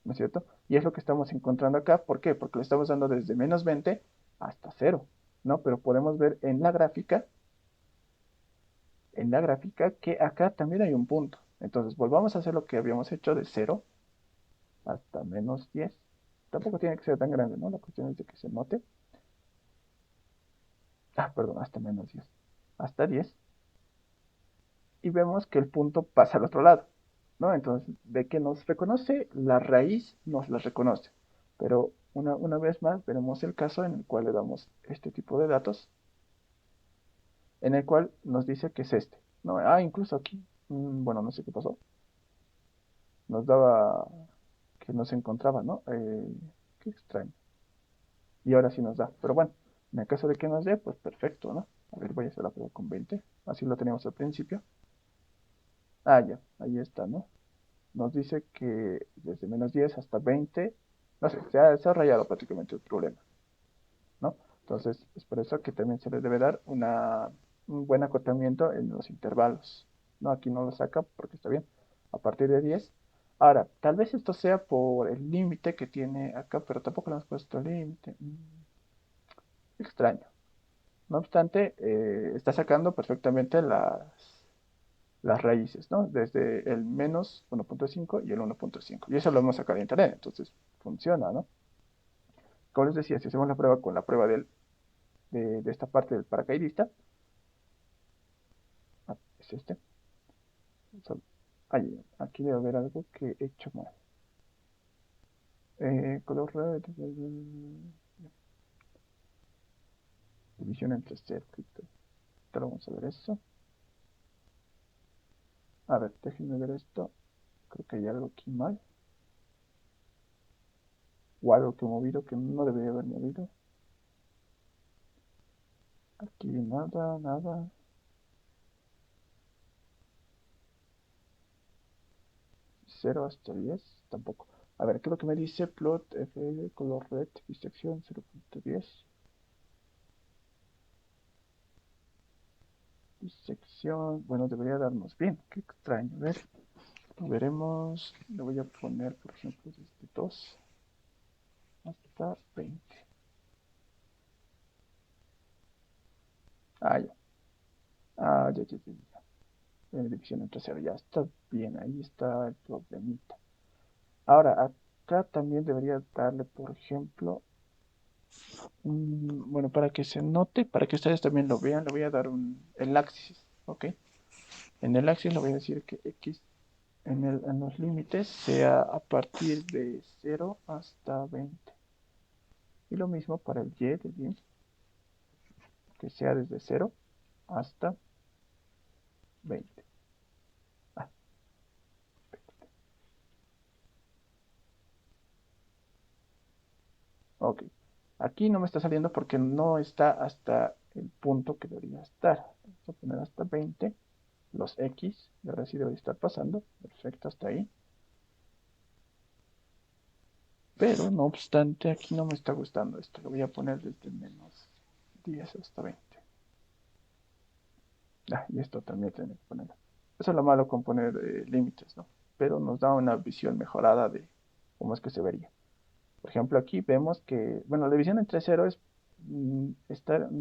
¿No es cierto? Y es lo que estamos encontrando acá. ¿Por qué? Porque le estamos dando desde menos 20 hasta cero, ¿no? Pero podemos ver en la gráfica que acá también hay un punto. Entonces, volvamos a hacer lo que habíamos hecho de cero hasta menos 10. Tampoco tiene que ser tan grande, ¿no? La cuestión es de que se note. Ah, perdón, hasta menos 10. Hasta 10. Y vemos que el punto pasa al otro lado, ¿no? Entonces, de que nos reconoce, la raíz nos la reconoce. Pero una vez más, veremos el caso en el cual le damos este tipo de datos, en el cual nos dice que es este, ¿no? Ah, incluso aquí, bueno, no sé qué pasó. Nos daba que no se encontraba, ¿no? Qué extraño. Y ahora sí nos da. Pero bueno, en el caso de que nos dé, pues perfecto, ¿no? A ver, voy a hacer la prueba con 20. Así lo teníamos al principio. Ah, ya, ahí está, ¿no? Nos dice que desde menos 10 hasta 20, no sé, se ha rayado prácticamente el problema. Entonces, es por eso que también se le debe dar un buen acotamiento en los intervalos. No, aquí no lo saca porque está bien. A partir de 10. Ahora, tal vez esto sea por el límite que tiene acá, pero tampoco le hemos puesto límite. Extraño. No obstante, está sacando perfectamente las raíces, ¿no? Desde el menos 1.5 y el 1.5. Y eso lo hemos sacado de internet, entonces funciona, ¿no? Como les decía, si hacemos la prueba con la prueba de esta parte del paracaidista, es este. So- aquí debe haber algo que he hecho mal. Color red, división entre circuitos. Ahora vamos a ver eso. A ver, déjenme ver esto. Creo que hay algo aquí mal. O algo que he movido que no debería haber movido. Aquí nada, nada. 0 hasta 10 tampoco. A ver, ¿qué es lo que me dice? Plot F color red, bisección 0.10. Bisección, bueno, debería darnos bien. Qué extraño. A ver, lo veremos. Le voy a poner, por ejemplo, desde 2 hasta 20. Ah, ya. Ah, ya, ya, ya, ya. División entre 0, ya está bien. Ahí está el problemita. Ahora, acá también debería darle, por ejemplo, bueno, para que se note, para que ustedes también lo vean, le voy a dar el axis, ¿ok? En el axis le voy a decir que x en los límites sea a partir de 0 hasta 20. Y lo mismo para el y de y, que sea desde 0 hasta 20. Ah, ok. Aquí no me está saliendo porque no está hasta el punto que debería estar. Vamos a poner hasta 20 los x, y ahora sí debe estar pasando. Perfecto, hasta ahí. Pero no obstante, aquí no me está gustando esto. Lo voy a poner desde -10 hasta 20. Y esto también tiene que ponerlo. Eso es lo malo con poner límites, ¿no? Pero nos da una visión mejorada de cómo es que se vería. Por ejemplo, aquí vemos que, bueno, la división entre 0 es, me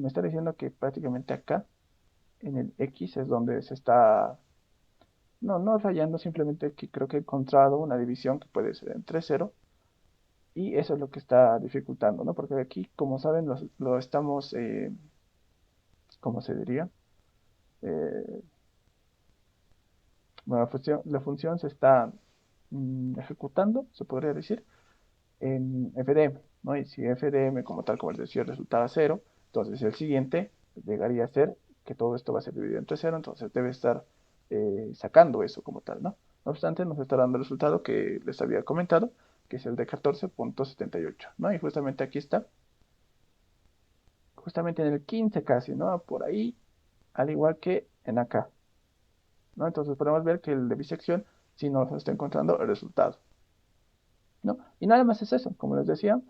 está diciendo que prácticamente acá, en el X, es donde se está, no rayando, simplemente que creo que he encontrado una división que puede ser entre 0 y eso es lo que está dificultando, ¿no? Porque aquí, como saben, lo estamos, ¿cómo se diría? Eh, bueno, la función se está ejecutando, se podría decir, en FDM, ¿no? Y si FDM como tal, como les decía, resultaba 0, entonces el siguiente llegaría a ser que todo esto va a ser dividido entre 0, entonces debe estar sacando eso como tal, ¿no? No obstante, nos está dando el resultado que les había comentado, que es el de 14.78, ¿no? Y justamente aquí está, justamente en el 15 casi, ¿no? Por ahí, al igual que en acá, ¿no? Entonces podemos ver que el de bisección sí nos está encontrando el resultado, ¿no? Y nada más es eso, como les decía.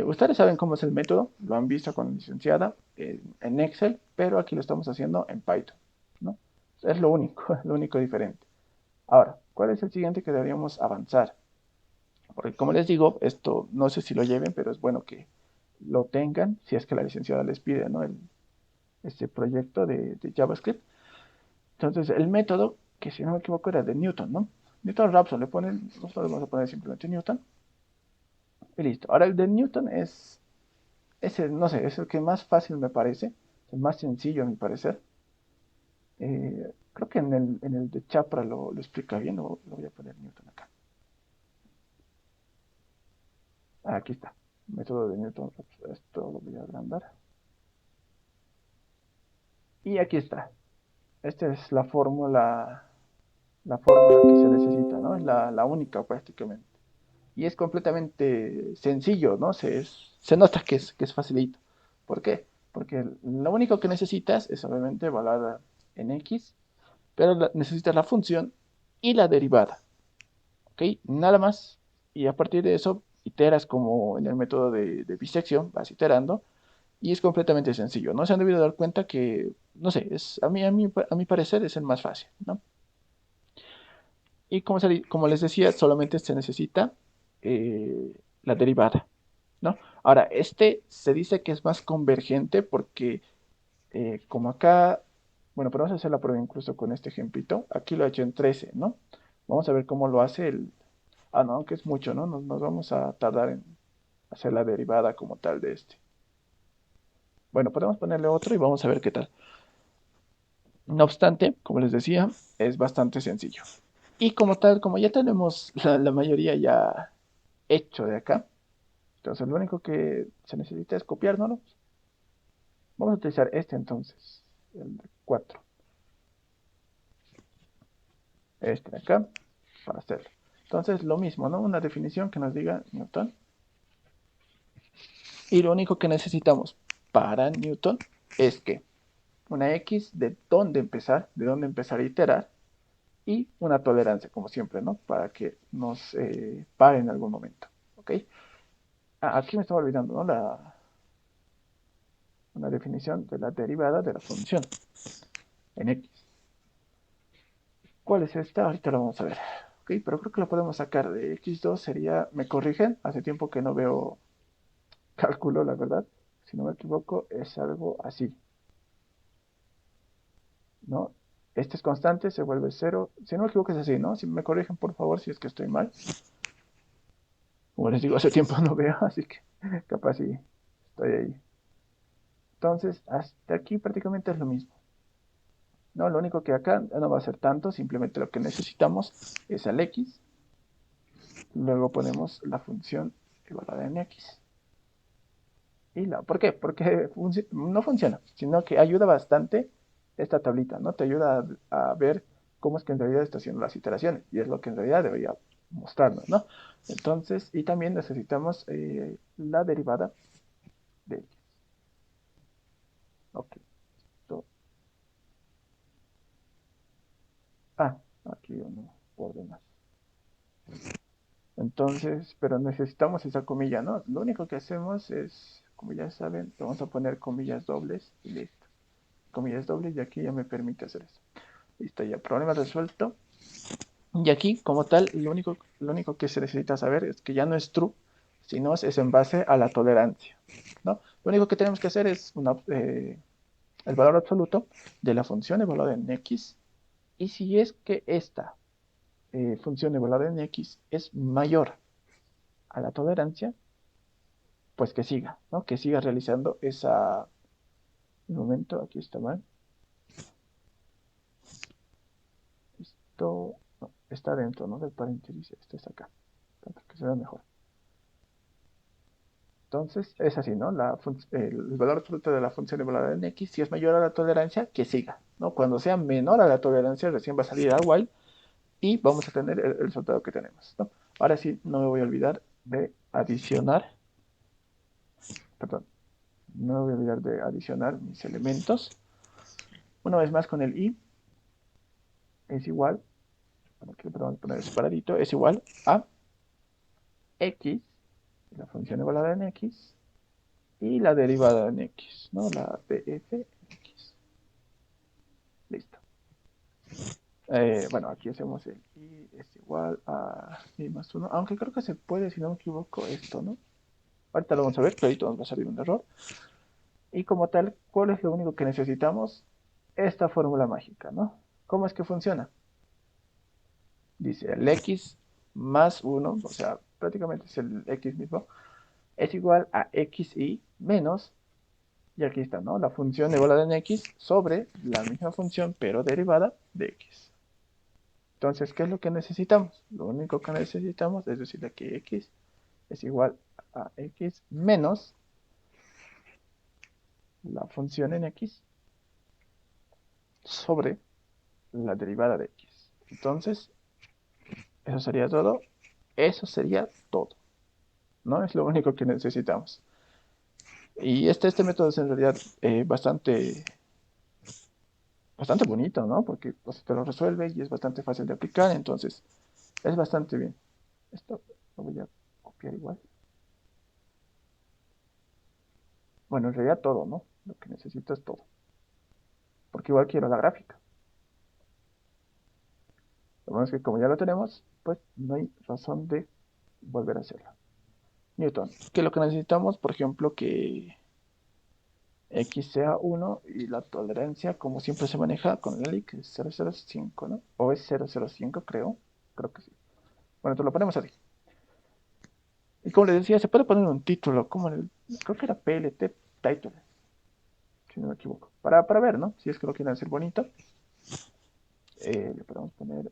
Ustedes saben cómo es el método, lo han visto con la licenciada en Excel, pero aquí lo estamos haciendo en Python, ¿no? Es lo único, lo único diferente. Ahora, ¿cuál es el siguiente que deberíamos avanzar? Porque como les digo, esto no sé si lo lleven, pero es bueno que lo tengan, si es que la licenciada les pide, ¿no? Este proyecto de JavaScript. Entonces, el método, que si no me equivoco era de Newton, ¿no? Newton-Raphson, nosotros vamos a poner simplemente Newton, y listo. Ahora el de Newton ese, no sé, es el que más fácil me parece, el más sencillo a mi parecer. Creo que en el de Chapra lo explica bien, lo voy a poner Newton acá. Aquí está, método de Newton, esto lo voy a agrandar. Y aquí está, esta es la fórmula que se necesita, ¿no? Es la única prácticamente. Y es completamente sencillo, ¿no? Se nota que es facilito. ¿Por qué? Porque lo único que necesitas es obviamente evaluar en X, pero necesitas la función y la derivada, ¿ok? Nada más. Y a partir de eso, iteras como en el método de bisección, vas iterando, y es completamente sencillo, ¿no? Se han debido dar cuenta que, no sé, a mi parecer es el más fácil, ¿no? Y como les decía, solamente se necesita la derivada, ¿no? Ahora, este se dice que es más convergente porque como acá, bueno, podemos hacer la prueba incluso con este ejemplito. Aquí lo he hecho en 13, ¿no? Vamos a ver cómo lo hace el... Ah, no, que es mucho, ¿no? Nos vamos a tardar en hacer la derivada como tal de este. Bueno, podemos ponerle otro y vamos a ver qué tal. No obstante, como les decía, es bastante sencillo. Y como tal, como ya tenemos la mayoría ya hecho de acá, entonces lo único que se necesita es copiárnoslo. Vamos a utilizar este entonces, el de 4. Este de acá, para hacerlo. Entonces, lo mismo, ¿no? Una definición que nos diga Newton. Y lo único que necesitamos para Newton es que una X de dónde empezar a iterar, y una tolerancia, como siempre, ¿no? Para que nos pare en algún momento, ¿ok? Ah, aquí me estaba olvidando, ¿no? Una definición de la derivada de la función en X. ¿Cuál es esta? Ahorita lo vamos a ver. Ok, pero creo que lo podemos sacar de X2 sería, me corrigen, hace tiempo que no veo cálculo, la verdad. Si no me equivoco, es algo así, ¿no? Este es constante, se vuelve cero. Si no me equivoco, es así, ¿no? Si me corrigen, por favor, si es que estoy mal. Como les digo, hace tiempo no veo, así que capaz sí estoy ahí. Entonces, hasta aquí prácticamente es lo mismo, ¿no? Lo único que acá no va a ser tanto, simplemente lo que necesitamos es al X. Luego ponemos la función evaluada en X. ¿Por qué? Porque no funciona, sino que ayuda bastante esta tablita, ¿no? Te ayuda a ver cómo es que en realidad está haciendo las iteraciones, y es lo que en realidad debería mostrarnos, ¿no? Entonces, y también necesitamos la derivada de X. Ok, esto- aquí uno por demás. Entonces, pero necesitamos esa comilla, ¿no? Lo único que hacemos es, como ya saben, vamos a poner comillas dobles y listo. Comillas dobles y aquí ya me permite hacer eso. Listo, ya problema resuelto. Y aquí, como tal, lo único que se necesita saber es que ya no es true, sino es en base a la tolerancia, ¿no? Lo único que tenemos que hacer es el valor absoluto de la función evaluada en x, y si es que esta función evaluada en x es mayor a la tolerancia, pues que siga, ¿no? Que siga realizando esa... Un momento, aquí está mal. Esto no, está dentro, ¿no? Del paréntesis, esto está acá, para que se vea mejor. Entonces, es así, ¿no? El valor absoluto de la función evaluada en x, si es mayor a la tolerancia, que siga, ¿no? Cuando sea menor a la tolerancia, recién va a salir a while y vamos a tener el resultado que tenemos, ¿no? Ahora sí, no me voy a olvidar de adicionar, perdón, no me voy a olvidar de adicionar mis elementos. Una vez más con el i es igual, bueno, aquí lo podemos poner separadito, es igual a x, la función evaluada en x, y la derivada en x, ¿no? La df en x. Listo. Bueno, aquí hacemos el i es igual a i más 1, aunque creo que se puede, si no me equivoco, esto, ¿no? Ahorita lo vamos a ver, pero ahorita nos va a salir un error. Y como tal, ¿cuál es lo único que necesitamos? Esta fórmula mágica, ¿no? ¿Cómo es que funciona? Dice el x más 1, o sea, prácticamente es el x mismo, es igual a xi menos, y aquí está, ¿no? La función evaluada en x sobre la misma función, pero derivada de x. Entonces, ¿qué es lo que necesitamos? Lo único que necesitamos es decirle que x es igual a x menos la función en x sobre la derivada de x. Entonces, eso sería todo. Eso sería todo, ¿no? Es lo único que necesitamos. Y este método es en realidad bastante bonito, ¿no? Porque pues, te lo resuelve y es bastante fácil de aplicar, entonces es bastante bien. Esto lo voy a copiar igual. Bueno, en realidad todo, ¿no? Lo que necesito es todo. Porque igual quiero la gráfica. Lo bueno es que como ya lo tenemos, pues no hay razón de volver a hacerla. Newton, que lo que necesitamos, por ejemplo, que X sea 1 y la tolerancia, como siempre se maneja con el ELIC, es 0,05, ¿no? O es 0,05, creo. Creo que sí. Bueno, entonces lo ponemos así. Y como les decía, se puede poner un título, como en el, creo que era PLT Title, si no me equivoco. Para ver, ¿no? Si es que lo quieren hacer bonito. Le podemos poner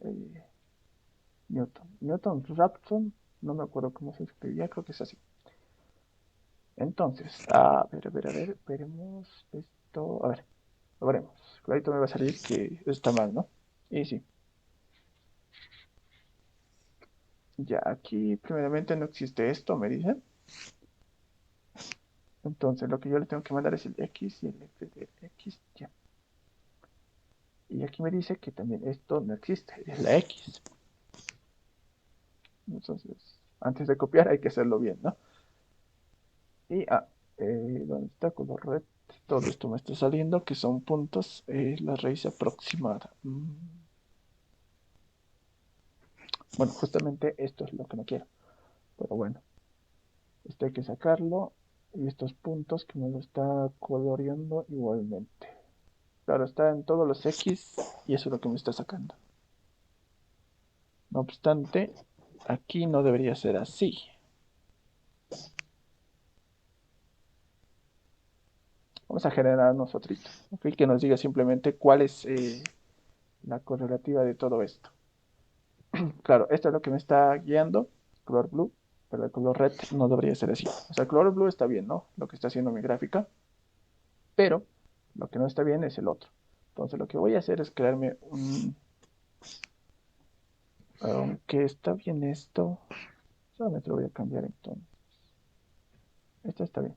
Newton. Newton Raphson, no me acuerdo cómo se escribía, creo que es así. Entonces, a ver, veremos esto. A ver, lo veremos. Clarito me va a salir que está mal, ¿no? Y sí, ya aquí primeramente no existe esto, me dice. Entonces, lo que yo le tengo que mandar es el X y el F de X, ya. Y aquí me dice que también esto no existe, es la X. Entonces, antes de copiar hay que hacerlo bien, ¿no? Y, ¿dónde está color red? Todo esto me está saliendo, que son puntos, la raíz aproximada. Bueno, justamente esto es lo que no quiero. Pero bueno, esto hay que sacarlo. Y estos puntos que me lo está coloreando igualmente. Claro, está en todos los X y eso es lo que me está sacando. No obstante, aquí no debería ser así. Vamos a generar nosotros, ¿ok? Que nos diga simplemente cuál es la correlativa de todo esto. Claro, esto es lo que me está guiando, color blue, pero el color red no debería ser así. O sea, el color blue está bien, ¿no? Lo que está haciendo mi gráfica, pero lo que no está bien es el otro. Entonces lo que voy a hacer es crearme un... Aunque está bien esto, solamente lo voy a cambiar entonces. Esto está bien,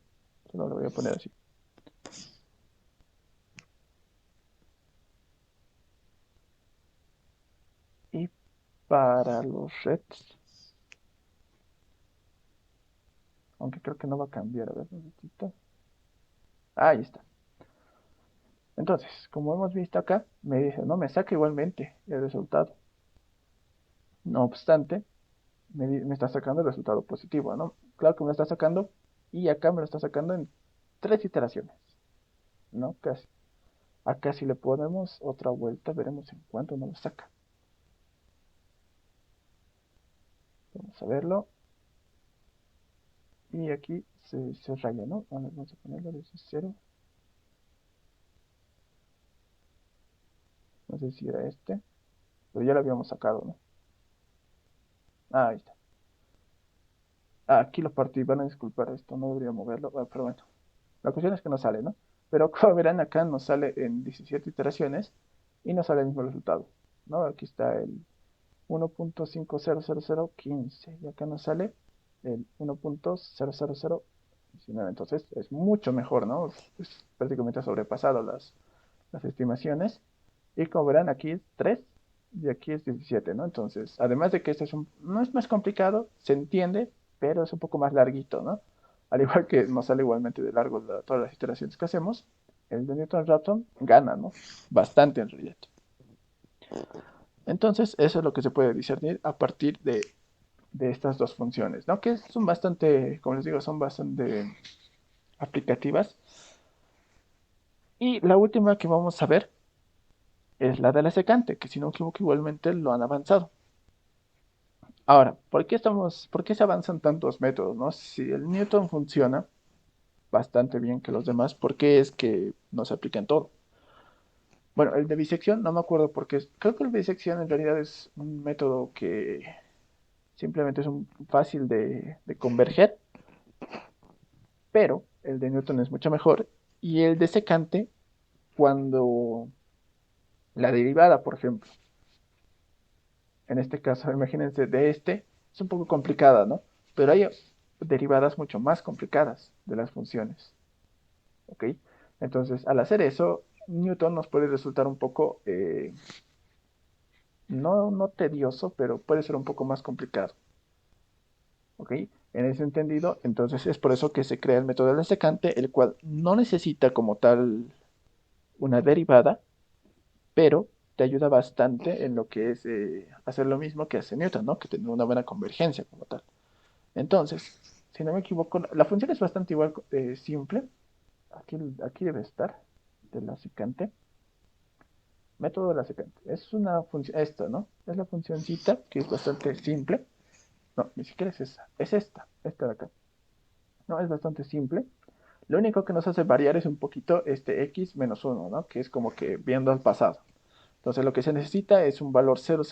solo lo voy a poner así. Y para los reds, aunque creo que no va a cambiar, a ver un ratito. Ahí está. Entonces, como hemos visto acá, me dice, no, me saca igualmente el resultado. No obstante, me está sacando el resultado positivo, ¿no? Claro que me lo está sacando y acá me lo está sacando en 3 iteraciones, ¿no? Casi. Acá si le ponemos otra vuelta, veremos en cuánto nos lo saca. Vamos a verlo. Y aquí se raya, ¿no? Ahora vamos a ponerlo desde cero. No sé si era este, pero ya lo habíamos sacado, ¿no? Ahí está. Aquí lo partí, van a disculpar esto, no debería moverlo, pero bueno. La cuestión es que no sale, ¿no? Pero como verán acá nos sale en 17 iteraciones y nos sale el mismo resultado, ¿no? Aquí está el 1.500015 y acá nos sale el 1.00019. Entonces es mucho mejor, ¿no? Es prácticamente ha sobrepasado las estimaciones. Y como verán, aquí es 3 y aquí es 17, ¿no? Entonces, además de que este no es más complicado, se entiende, pero es un poco más larguito, ¿no? Al igual que nos sale igualmente de largo todas las iteraciones que hacemos, el de Newton-Raphson gana, ¿no? Bastante en realidad. Entonces, eso es lo que se puede discernir a partir de estas dos funciones, ¿no? Que son bastante, como les digo, son bastante aplicativas. Y la última que vamos a ver es la de la secante, que si no me equivoco igualmente lo han avanzado. Ahora, por qué se avanzan tantos métodos, no? Si el Newton funciona bastante bien que los demás, ¿por qué es que no se aplica en todo? Bueno, el de bisección no me acuerdo por qué. Creo que el de bisección en realidad es un método que simplemente es un fácil de converger, pero el de Newton es mucho mejor. Y el de secante, cuando la derivada, por ejemplo, en este caso, imagínense, de este, es un poco complicada, ¿no? Pero hay derivadas mucho más complicadas de las funciones, ¿ok? Entonces, al hacer eso, Newton nos puede resultar un poco, no tedioso, pero puede ser un poco más complicado, ¿ok? en ese entendido. Entonces es por eso que se crea el método de la secante, el cual no necesita como tal una derivada, pero te ayuda bastante en lo que es hacer lo mismo que hace Newton, ¿no? Que tener una buena convergencia como tal. Entonces, si no me equivoco, la función es bastante igual, simple. Aquí debe estar, de la secante. Método de la secante. Es una función, esta, ¿no? Es la funcioncita que es bastante simple. No, ni siquiera es esa. Es esta de acá. No, es bastante simple. Lo único que nos hace variar es un poquito este x menos uno, ¿no? Que es como que viendo al pasado. Entonces lo que se necesita es un valor 000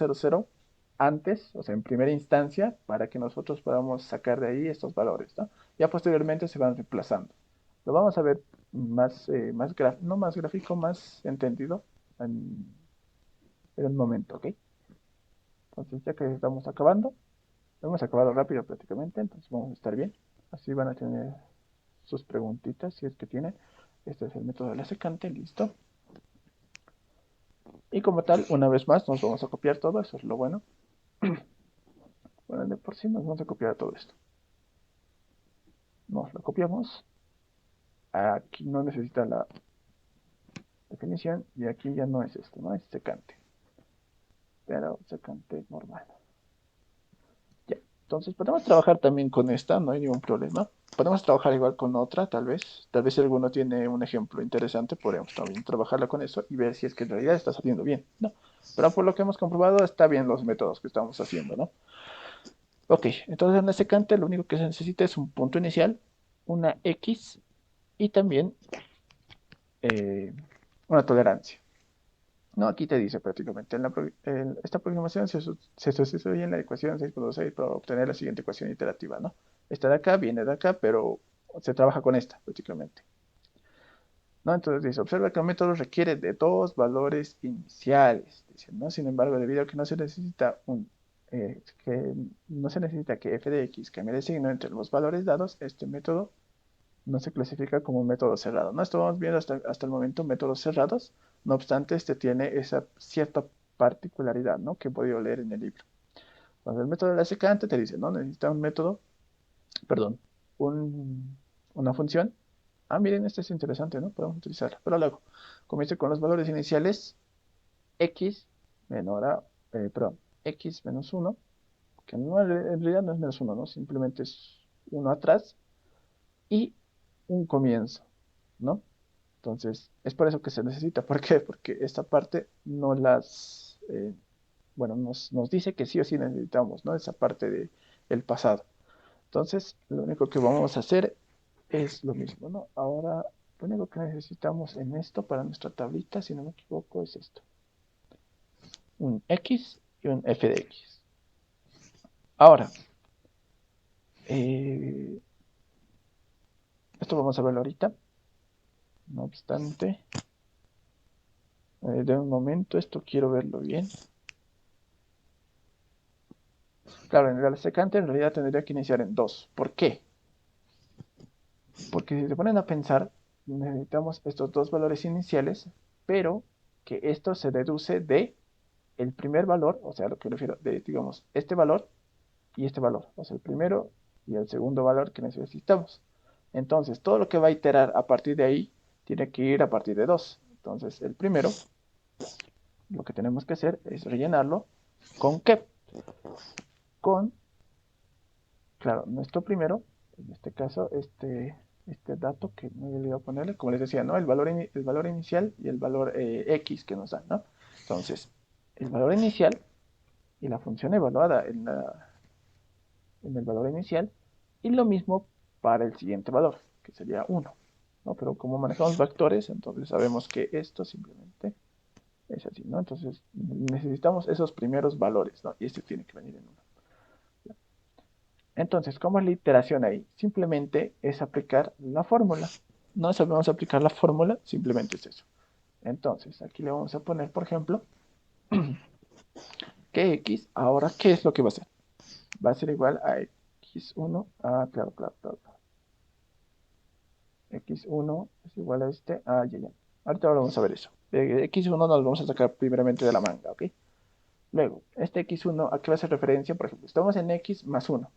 antes, o sea, en primera instancia, para que nosotros podamos sacar de ahí estos valores, ¿no? Ya posteriormente se van reemplazando. Lo vamos a ver más, no más gráfico, más entendido en, en un momento, ¿ok? Entonces ya que estamos acabando, hemos acabado rápido prácticamente, entonces vamos a estar bien. Así van a tener sus preguntitas, si es que tienen. Este es el método de la secante, listo. Y como tal, una vez más, nos vamos a copiar todo, eso es lo bueno. Bueno, de por sí nos vamos a copiar todo esto. Nos lo copiamos. Aquí no necesita la definición y aquí ya no es esto, no es secante. Pero secante normal. Ya. Entonces podemos trabajar también con esta, no hay ningún problema. Podemos trabajar igual con otra, tal vez. Tal vez si alguno tiene un ejemplo interesante, podemos también trabajarla con eso y ver si es que en realidad está saliendo bien. No. Pero por lo que hemos comprobado, está bien los métodos que estamos haciendo, ¿no? Ok, entonces en la secante lo único que se necesita es un punto inicial, una X y también eh, una tolerancia. No, aquí te dice prácticamente, esta aproximación se sustituye en la ecuación 6.6 para obtener la siguiente ecuación iterativa, ¿no? Esta de acá viene de acá, pero se trabaja con esta prácticamente. ¿No? Entonces dice, observa que el método requiere de dos valores iniciales. Dice, ¿no? Sin embargo, debido a que no se necesita que no se necesita que f de x cambie de signo entre los valores dados, este método no se clasifica como un método cerrado. No estamos viendo hasta el momento métodos cerrados, no obstante, este tiene esa cierta particularidad, ¿no? Que he podido leer en el libro. Cuando el método de la secante te dice, ¿no? Necesita un método, perdón, una función. Ah, miren, este es interesante, ¿no? Podemos utilizarla, pero luego comienza con los valores iniciales x menor a, perdón, x menos uno, que no, en realidad no es menos uno, ¿no? Simplemente es uno atrás y un comienzo, ¿no? Entonces, es por eso que se necesita. ¿Por qué? Porque esta parte no bueno, nos dice que sí o sí necesitamos, ¿no? Esa parte del pasado. Entonces, lo único que vamos a hacer es lo mismo, ¿no? Ahora, lo único que necesitamos en esto para nuestra tablita, si no me equivoco, es esto. Un X y un f de X. Ahora, eh, esto vamos a verlo ahorita. No obstante, de un momento, esto quiero verlo bien. Claro, en el secante en realidad tendría que iniciar en 2. ¿Por qué? Porque si se ponen a pensar, necesitamos estos dos valores iniciales, pero que esto se deduce de el primer valor, o sea, lo que refiero, de, digamos, este valor y este valor, o sea, el primero y el segundo valor que necesitamos. Entonces, todo lo que va a iterar a partir de ahí tiene que ir a partir de 2. Entonces, el primero, lo que tenemos que hacer es rellenarlo con qué? Con, claro, nuestro primero, en este caso, este dato que me he olvidado ponerle, como les decía, ¿no? El valor inicial y el valor X que nos dan, ¿no? Entonces, el valor inicial y la función evaluada en el valor inicial y lo mismo para el siguiente valor, que sería 1, ¿no? Pero como manejamos vectores, entonces sabemos que esto simplemente es así, ¿no? Entonces necesitamos esos primeros valores, ¿no? Y este tiene que venir en 1. Entonces, ¿cómo es la iteración ahí? Simplemente es aplicar la fórmula. No sabemos aplicar la fórmula, simplemente es eso. Entonces, aquí le vamos a poner, por ejemplo, que x, ahora, ¿qué es lo que va a hacer? Va a ser igual a x1, claro, claro, claro. X1 es igual a este, ya, ya. Ahorita vamos a ver eso. X1 nos vamos a sacar primeramente de la manga, ¿ok? Luego, este X1, ¿a qué va a hacer referencia? Por ejemplo, estamos en X más 1.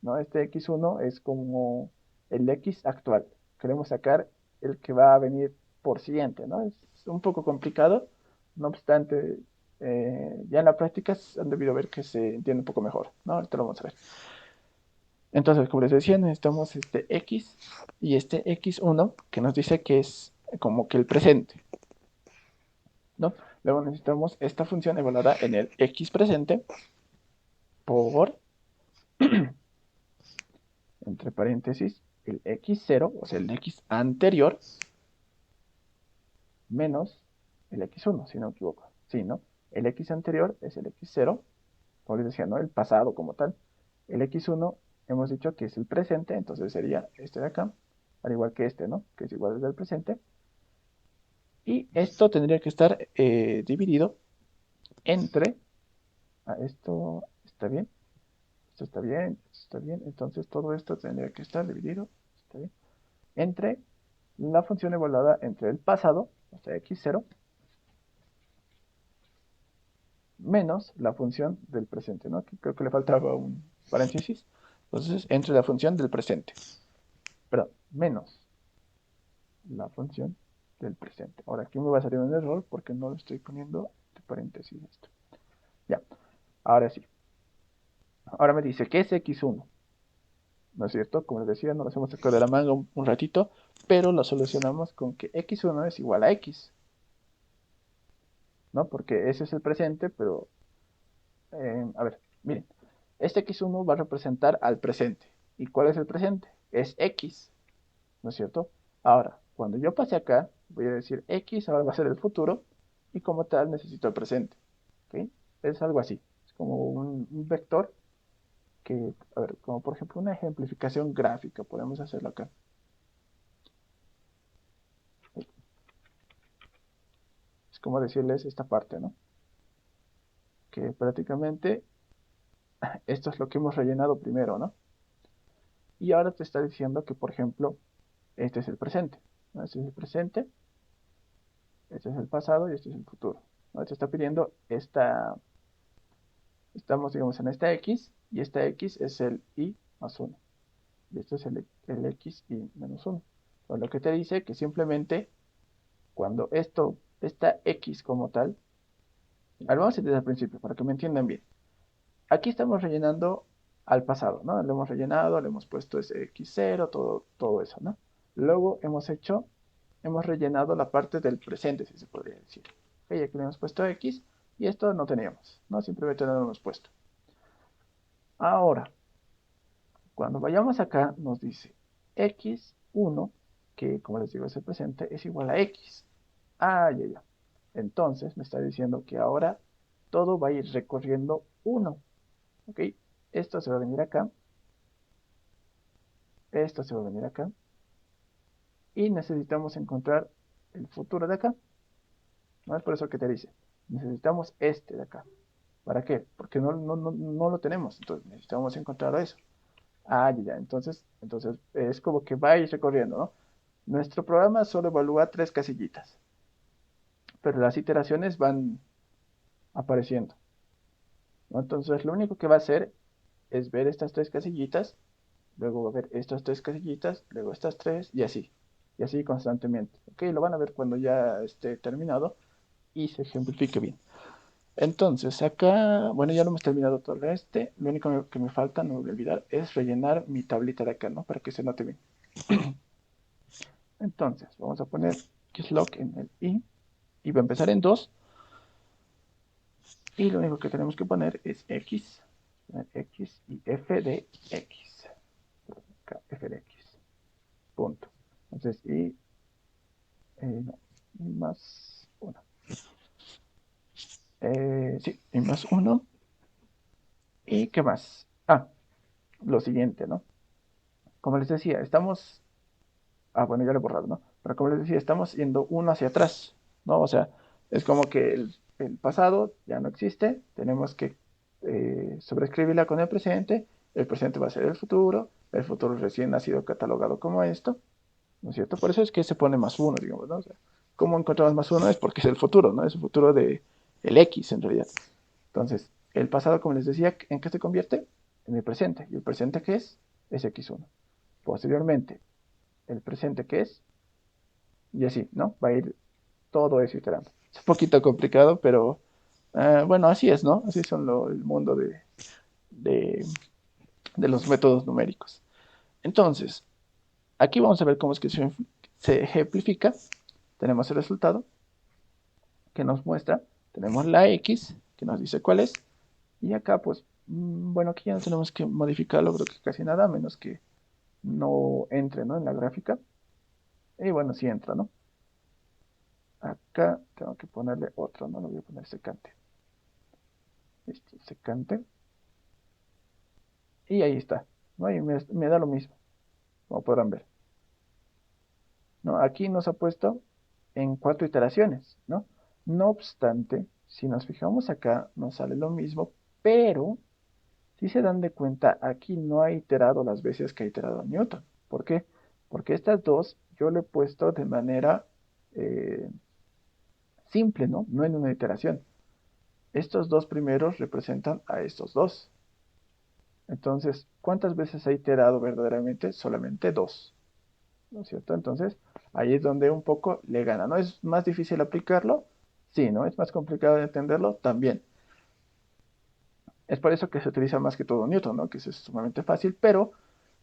¿no? Este x1 es como el x actual. Queremos sacar el que va a venir por siguiente, ¿no? Es un poco complicado, no obstante, ya en la práctica han debido ver que se entiende un poco mejor, ¿no? Ahorita lo vamos a ver. Entonces, como les decía, necesitamos este x y este x1 que nos dice que es como que el presente, ¿no? Luego necesitamos esta función evaluada en el x presente por, entre paréntesis, el x0, o sea, el x anterior, menos el x1, si no me equivoco. Sí, ¿no? El x anterior es el x0, como les decía, ¿no? El pasado como tal. El x1 hemos dicho que es el presente, entonces sería este de acá, al igual que este, ¿no? Que es igual al del presente. Y esto tendría que estar dividido entre, esto está bien, esto está bien, esto está bien, entonces todo esto tendría que estar dividido, está bien, entre la función evaluada entre el pasado, o sea, x0, menos la función del presente, ¿no? Aquí creo que le faltaba un paréntesis. Entonces, entre la función del presente, perdón, menos la función del presente. Ahora aquí me va a salir un error porque no lo estoy poniendo de paréntesis esto. Ya, ahora sí. Ahora me dice que es x1, ¿no es cierto? Como les decía, nos lo hemos sacado de la manga un ratito, pero lo solucionamos con que x1 es igual a x, ¿no? Porque ese es el presente, pero, a ver, miren, este x1 va a representar al presente. ¿Y cuál es el presente? Es x, ¿no es cierto? Ahora, cuando yo pase acá, voy a decir x, ahora va a ser el futuro, y como tal necesito el presente, ¿ok? Es algo así, es como un vector que, a ver, como por ejemplo una ejemplificación gráfica, podemos hacerlo acá. Es como decirles esta parte, ¿no? Que prácticamente esto es lo que hemos rellenado primero, ¿no? Y ahora te está diciendo que, por ejemplo, este es el presente, ¿no? Este es el presente, este es el pasado y este es el futuro, ¿no? Te está pidiendo estamos, digamos, en esta x, y esta x es el y más 1, y esto es el x y menos 1. Con lo que te dice que simplemente cuando esta x como tal, ahora vamos a ir desde el principio para que me entiendan bien. Aquí estamos rellenando al pasado, ¿no? Lo hemos rellenado, le hemos puesto ese x0, todo eso, ¿no? Luego hemos rellenado la parte del presente, si se podría decir. Ok, aquí le hemos puesto x, y esto no teníamos, ¿no? Simplemente no lo hemos puesto. Ahora, cuando vayamos acá, nos dice x1, que como les digo es el presente, es igual a x. Ah, ya, ya. Entonces me está diciendo que ahora todo va a ir recorriendo 1. ¿Ok? Esto se va a venir acá, esto se va a venir acá, y necesitamos encontrar el futuro de acá. ¿No? Es por eso que te dice, necesitamos este de acá. ¿Para qué? Porque no lo tenemos, entonces necesitamos encontrar eso. Ah, ya, ya. Entonces es como que va a ir recorriendo, ¿no? Nuestro programa solo evalúa 3 casillitas, pero las iteraciones van apareciendo, ¿no? Entonces lo único que va a hacer es ver estas 3 casillitas, luego va a ver estas 3 casillitas, luego estas tres, y así constantemente. ¿Ok? Lo van a ver cuando ya esté terminado y se ejemplifique bien. Entonces, acá, bueno, ya lo hemos terminado todo este. Lo único que me falta, no me voy a olvidar, es rellenar mi tablita de acá, ¿no? Para que se note bien. Entonces, vamos a poner Xlog en el i, y va a empezar en 2, y lo único que tenemos que poner es x, x y f de x. Acá, f de x, punto. Entonces, no, y más 1. Sí, y más 1. ¿Y qué más? Ah, lo siguiente, ¿no? Como les decía, estamos. Ah, bueno, ya lo he borrado, ¿no? Pero como les decía, estamos yendo uno hacia atrás, ¿no? O sea, es como que el pasado ya no existe, tenemos que sobreescribirla con el presente va a ser el futuro recién ha sido catalogado como esto, ¿no es cierto? Por eso es que se pone más uno, digamos, ¿no? O sea, ¿cómo encontramos más uno? Es porque es el futuro, ¿no? Es el futuro de el X en realidad. Entonces, el pasado, como les decía, ¿en qué se convierte? en el presente. ¿Y el presente qué es? Es x1. Posteriormente, el presente qué es, y así, ¿no? Va a ir todo eso iterando. Es un poquito complicado, pero bueno, así es, ¿no? Así son el mundo de, de los métodos numéricos. Entonces, aquí vamos a ver cómo es que se ejemplifica. Tenemos el resultado que nos muestra, tenemos la x que nos dice cuál es, y acá pues, bueno, aquí ya no tenemos que modificarlo, creo que casi nada, menos que no entre, ¿no? En la gráfica. Y bueno, sí entra, ¿no? Acá tengo que ponerle otro, ¿no? Le voy a poner secante. Listo, secante. Y ahí está, ¿no? Y me da lo mismo, como podrán ver, ¿no? Aquí nos ha puesto en 4 iteraciones, ¿no? No obstante, si nos fijamos acá, nos sale lo mismo, pero si se dan de cuenta, aquí no ha iterado las veces que ha iterado Newton. ¿Por qué? Porque estas dos yo le he puesto de manera eh, simple, ¿no? No en una iteración. Estos dos primeros representan a estos dos. Entonces, ¿cuántas veces ha iterado verdaderamente? Solamente dos, ¿no es cierto? Entonces, ahí es donde un poco le gana. ¿No es más difícil aplicarlo? Sí, ¿no? Es más complicado de entenderlo también. Es por eso que se utiliza más que todo Newton, ¿no? Que es sumamente fácil, pero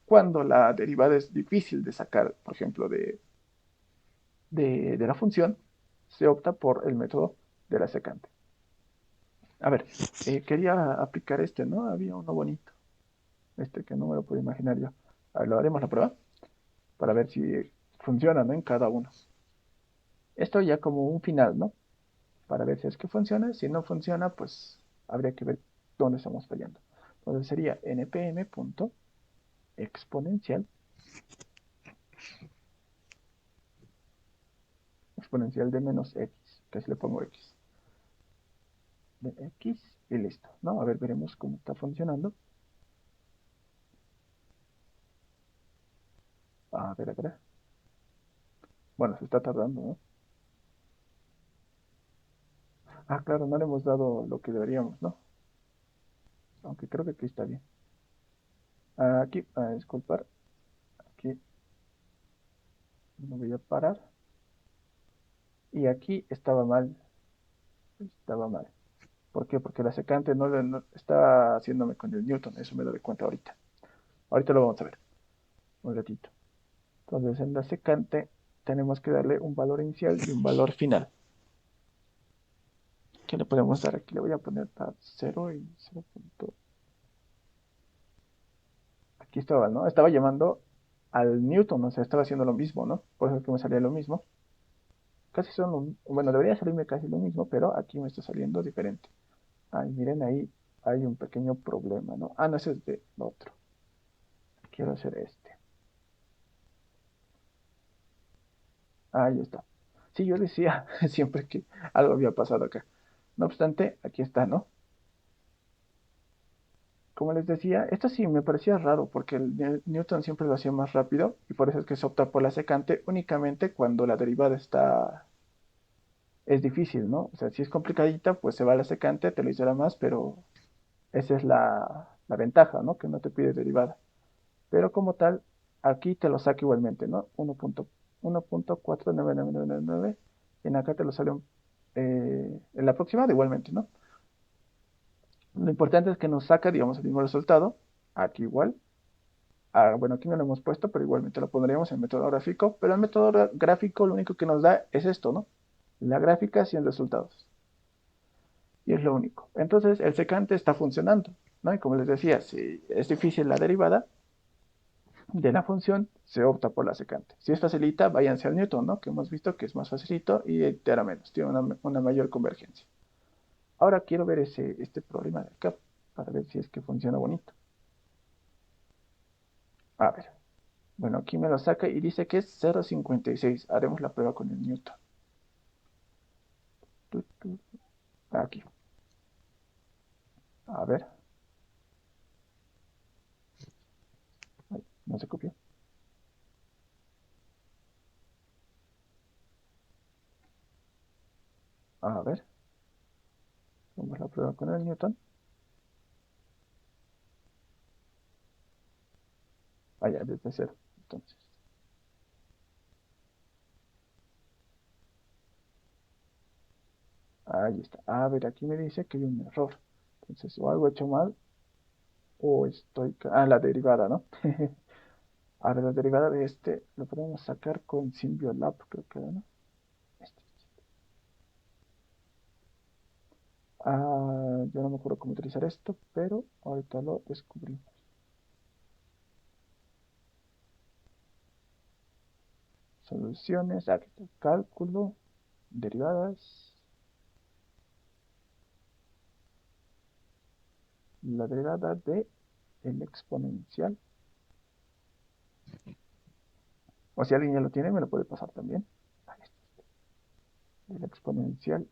cuando la derivada es difícil de sacar, por ejemplo, de la función, se opta por el método de la secante. A ver, quería aplicar este, ¿no? Había uno bonito, este que no me lo puedo imaginar yo. A ver, lo haremos la prueba para ver si funciona, ¿no? En cada uno. Esto ya como un final, ¿no? Para ver si es que funciona. Si no funciona, pues habría que ver dónde estamos fallando. Entonces sería npm.exponencial, exponencial de menos x, que si le pongo x, de x y listo, ¿no? A ver, veremos cómo está funcionando. A ver. Bueno, se está tardando, ¿no? Ah, claro, no le hemos dado lo que deberíamos, ¿no? Aunque creo que aquí está bien. Aquí, disculpar, aquí me voy a parar. Y aquí estaba mal, estaba mal. ¿Por qué? Porque la secante no está haciéndome con el Newton, eso me doy cuenta ahorita. Ahorita lo vamos a ver, un ratito. Entonces, en la secante tenemos que darle un valor inicial y un valor final. ¿Qué le podemos dar aquí? Le voy a poner a 0 y 0. Aquí estaba, ¿no? Estaba llamando al Newton, o sea, estaba haciendo lo mismo, ¿no? Por eso es que me salía lo mismo. Casi son bueno, debería salirme casi lo mismo, pero aquí me está saliendo diferente. Ay, miren, ahí hay un pequeño problema, ¿no? Ah, no, ese es de otro. Quiero hacer este. Ahí está. Sí, yo decía siempre que algo había pasado acá. No obstante, aquí está, ¿no? Como les decía, esto sí me parecía raro porque el Newton siempre lo hacía más rápido y por eso es que se opta por la secante únicamente cuando la derivada es difícil, ¿no? O sea, si es complicadita, pues se va a la secante, te lo hiciera más, pero esa es la ventaja, ¿no? Que no te pide derivada. Pero como tal, aquí te lo saca igualmente, ¿no? 1.1.49999 y en acá te lo sale el aproximado igualmente, ¿no? Lo importante es que nos saca, digamos, el mismo resultado, aquí igual. Bueno, aquí no lo hemos puesto, pero igualmente lo pondríamos en el método gráfico, pero el método gráfico lo único que nos da es esto, ¿no? La gráfica sin resultados. Y es lo único. Entonces, el secante está funcionando, ¿no? Y como les decía, si es difícil la derivada de la función, se opta por la secante. Si es facilita, váyanse al Newton, ¿no? Que hemos visto que es más facilito y itera menos, tiene una mayor convergencia. Ahora quiero ver este problema de acá, para ver si es que funciona bonito. A ver, bueno, aquí me lo saca y dice que es 0,56. Haremos la prueba con el Newton. Aquí. A ver. Ay, no se copió. A ver. Vamos a la prueba con el Newton. allá desde cero. Entonces, ahí está. A ver, aquí me dice que hay un error. Entonces, o algo he hecho mal o estoy... la derivada, ¿no? Ahora, la derivada de este lo podemos sacar con Symbiolab, creo que era, ¿no? Este. Yo no me acuerdo cómo utilizar esto, pero ahorita lo descubrimos. Soluciones, aquí está, cálculo, derivadas. La derivada de el exponencial. O si alguien ya lo tiene, me lo puede pasar también. Ahí está. El exponencial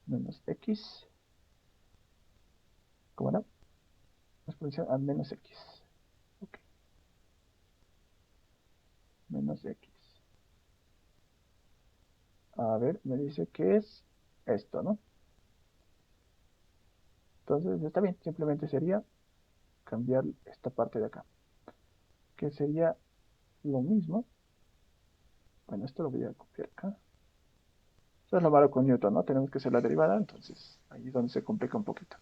menos x. ¿Cómo no? Exponencial a menos x. Ok, menos x. A ver, me dice que es esto, ¿no? Entonces está bien, simplemente sería cambiar esta parte de acá, que sería lo mismo. Bueno, esto lo voy a copiar acá. Eso es lo malo con Newton, ¿no? Tenemos que hacer la derivada, entonces ahí es donde se complica un poquito.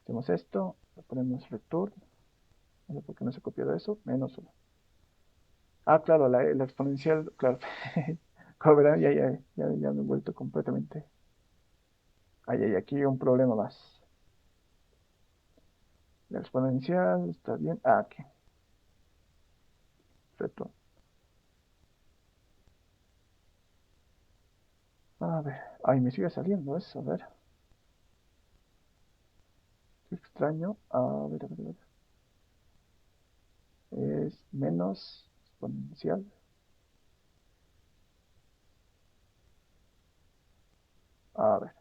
Hacemos esto, le ponemos return, no sé por qué no se copió de eso, menos uno. Claro, la exponencial, claro. Como verán, ya me he vuelto completamente. Aquí hay un problema más. La exponencial está bien. Aquí, return. A ver, me sigue saliendo eso, a ver. Qué extraño. A ver. Es menos exponencial. A ver,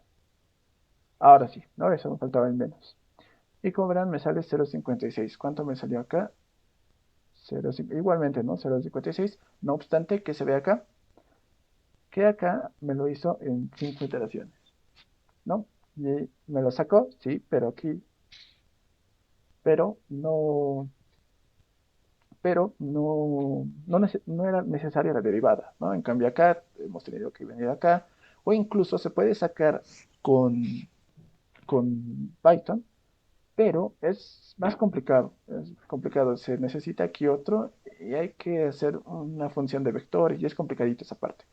ahora sí, ¿no? Eso me faltaba en menos. Y como verán, me sale 0,56. ¿Cuánto me salió acá? 0,5. Igualmente, ¿no? 0,56. No obstante, que se ve acá, que acá me lo hizo en 5 iteraciones, ¿no? Y me lo sacó, sí, pero aquí, pero no, no era necesaria la derivada, ¿no? En cambio acá hemos tenido que venir acá, o incluso se puede sacar con, con Python, pero es más complicado, se necesita aquí otro y hay que hacer una función de vectores y es complicadito esa parte,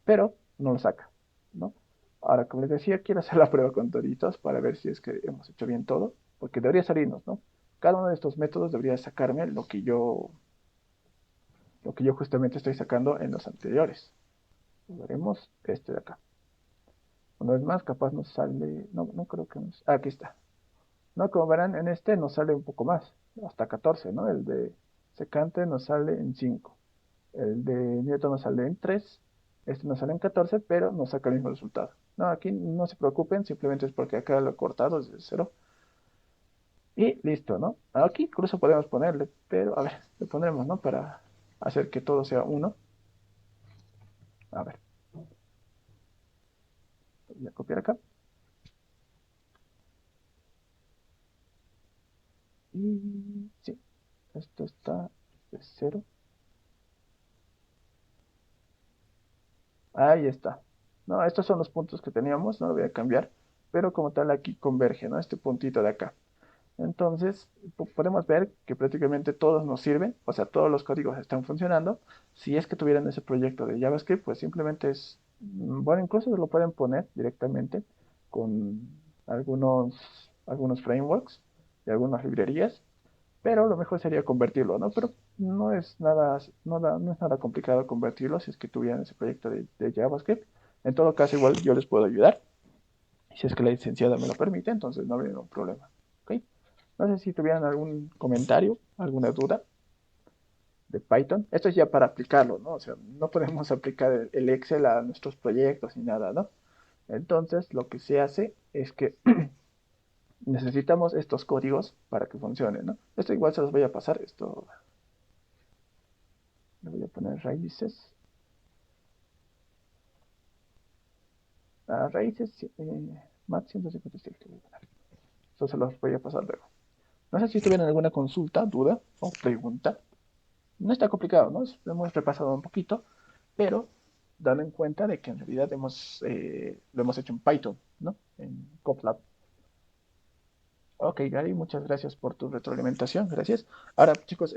pero no lo saca, ¿no? Ahora, como les decía, quiero hacer la prueba con toritos para ver si es que hemos hecho bien todo, porque debería salirnos, ¿no? Cada uno de estos métodos debería sacarme lo que yo justamente estoy sacando en los anteriores. Veremos este de acá. Una vez más, capaz nos sale, no creo que nos, aquí está. No, como verán, en este nos sale un poco más, hasta 14, ¿no? El de secante nos sale en 5. El de Newton nos sale en 3. Este nos sale en 14, pero nos saca el mismo resultado. No, aquí no se preocupen, simplemente es porque acá lo he cortado desde cero. Y listo, ¿no? Aquí incluso podemos ponerle, pero a ver, le pondremos, ¿no? Para hacer que todo sea uno. A ver, voy a copiar acá. Y sí, esto está de cero. Ahí está. No, estos son los puntos que teníamos, no lo voy a cambiar, pero como tal aquí converge, ¿no? Este puntito de acá. Entonces, podemos ver que prácticamente todos nos sirven, o sea, todos los códigos están funcionando. Si es que tuvieran ese proyecto de JavaScript, pues simplemente bueno, incluso lo pueden poner directamente con algunos frameworks y algunas librerías, pero lo mejor sería convertirlo, ¿no? Pero no es nada complicado convertirlo si es que tuvieran ese proyecto de JavaScript. En todo caso, igual yo les puedo ayudar. Si es que la licenciada me lo permite, entonces no habría ningún problema. ¿Ok? No sé si tuvieran algún comentario, alguna duda de Python. Esto es ya para aplicarlo, ¿no? O sea, no podemos aplicar el Excel a nuestros proyectos ni nada, ¿no? Entonces, lo que se hace es que necesitamos estos códigos para que funcionen, ¿no? Esto igual se los voy a pasar. Esto le voy a poner raíces. Raíces, mat 156 le voy a poner. Eso se los voy a pasar luego. No sé si tuvieran alguna consulta, duda o pregunta. No está complicado, ¿no? Lo hemos repasado un poquito, pero dando en cuenta de que en realidad lo hemos hecho en Python, ¿no? En CoPlab. Ok, Gary, muchas gracias por tu retroalimentación, gracias. Ahora, chicos,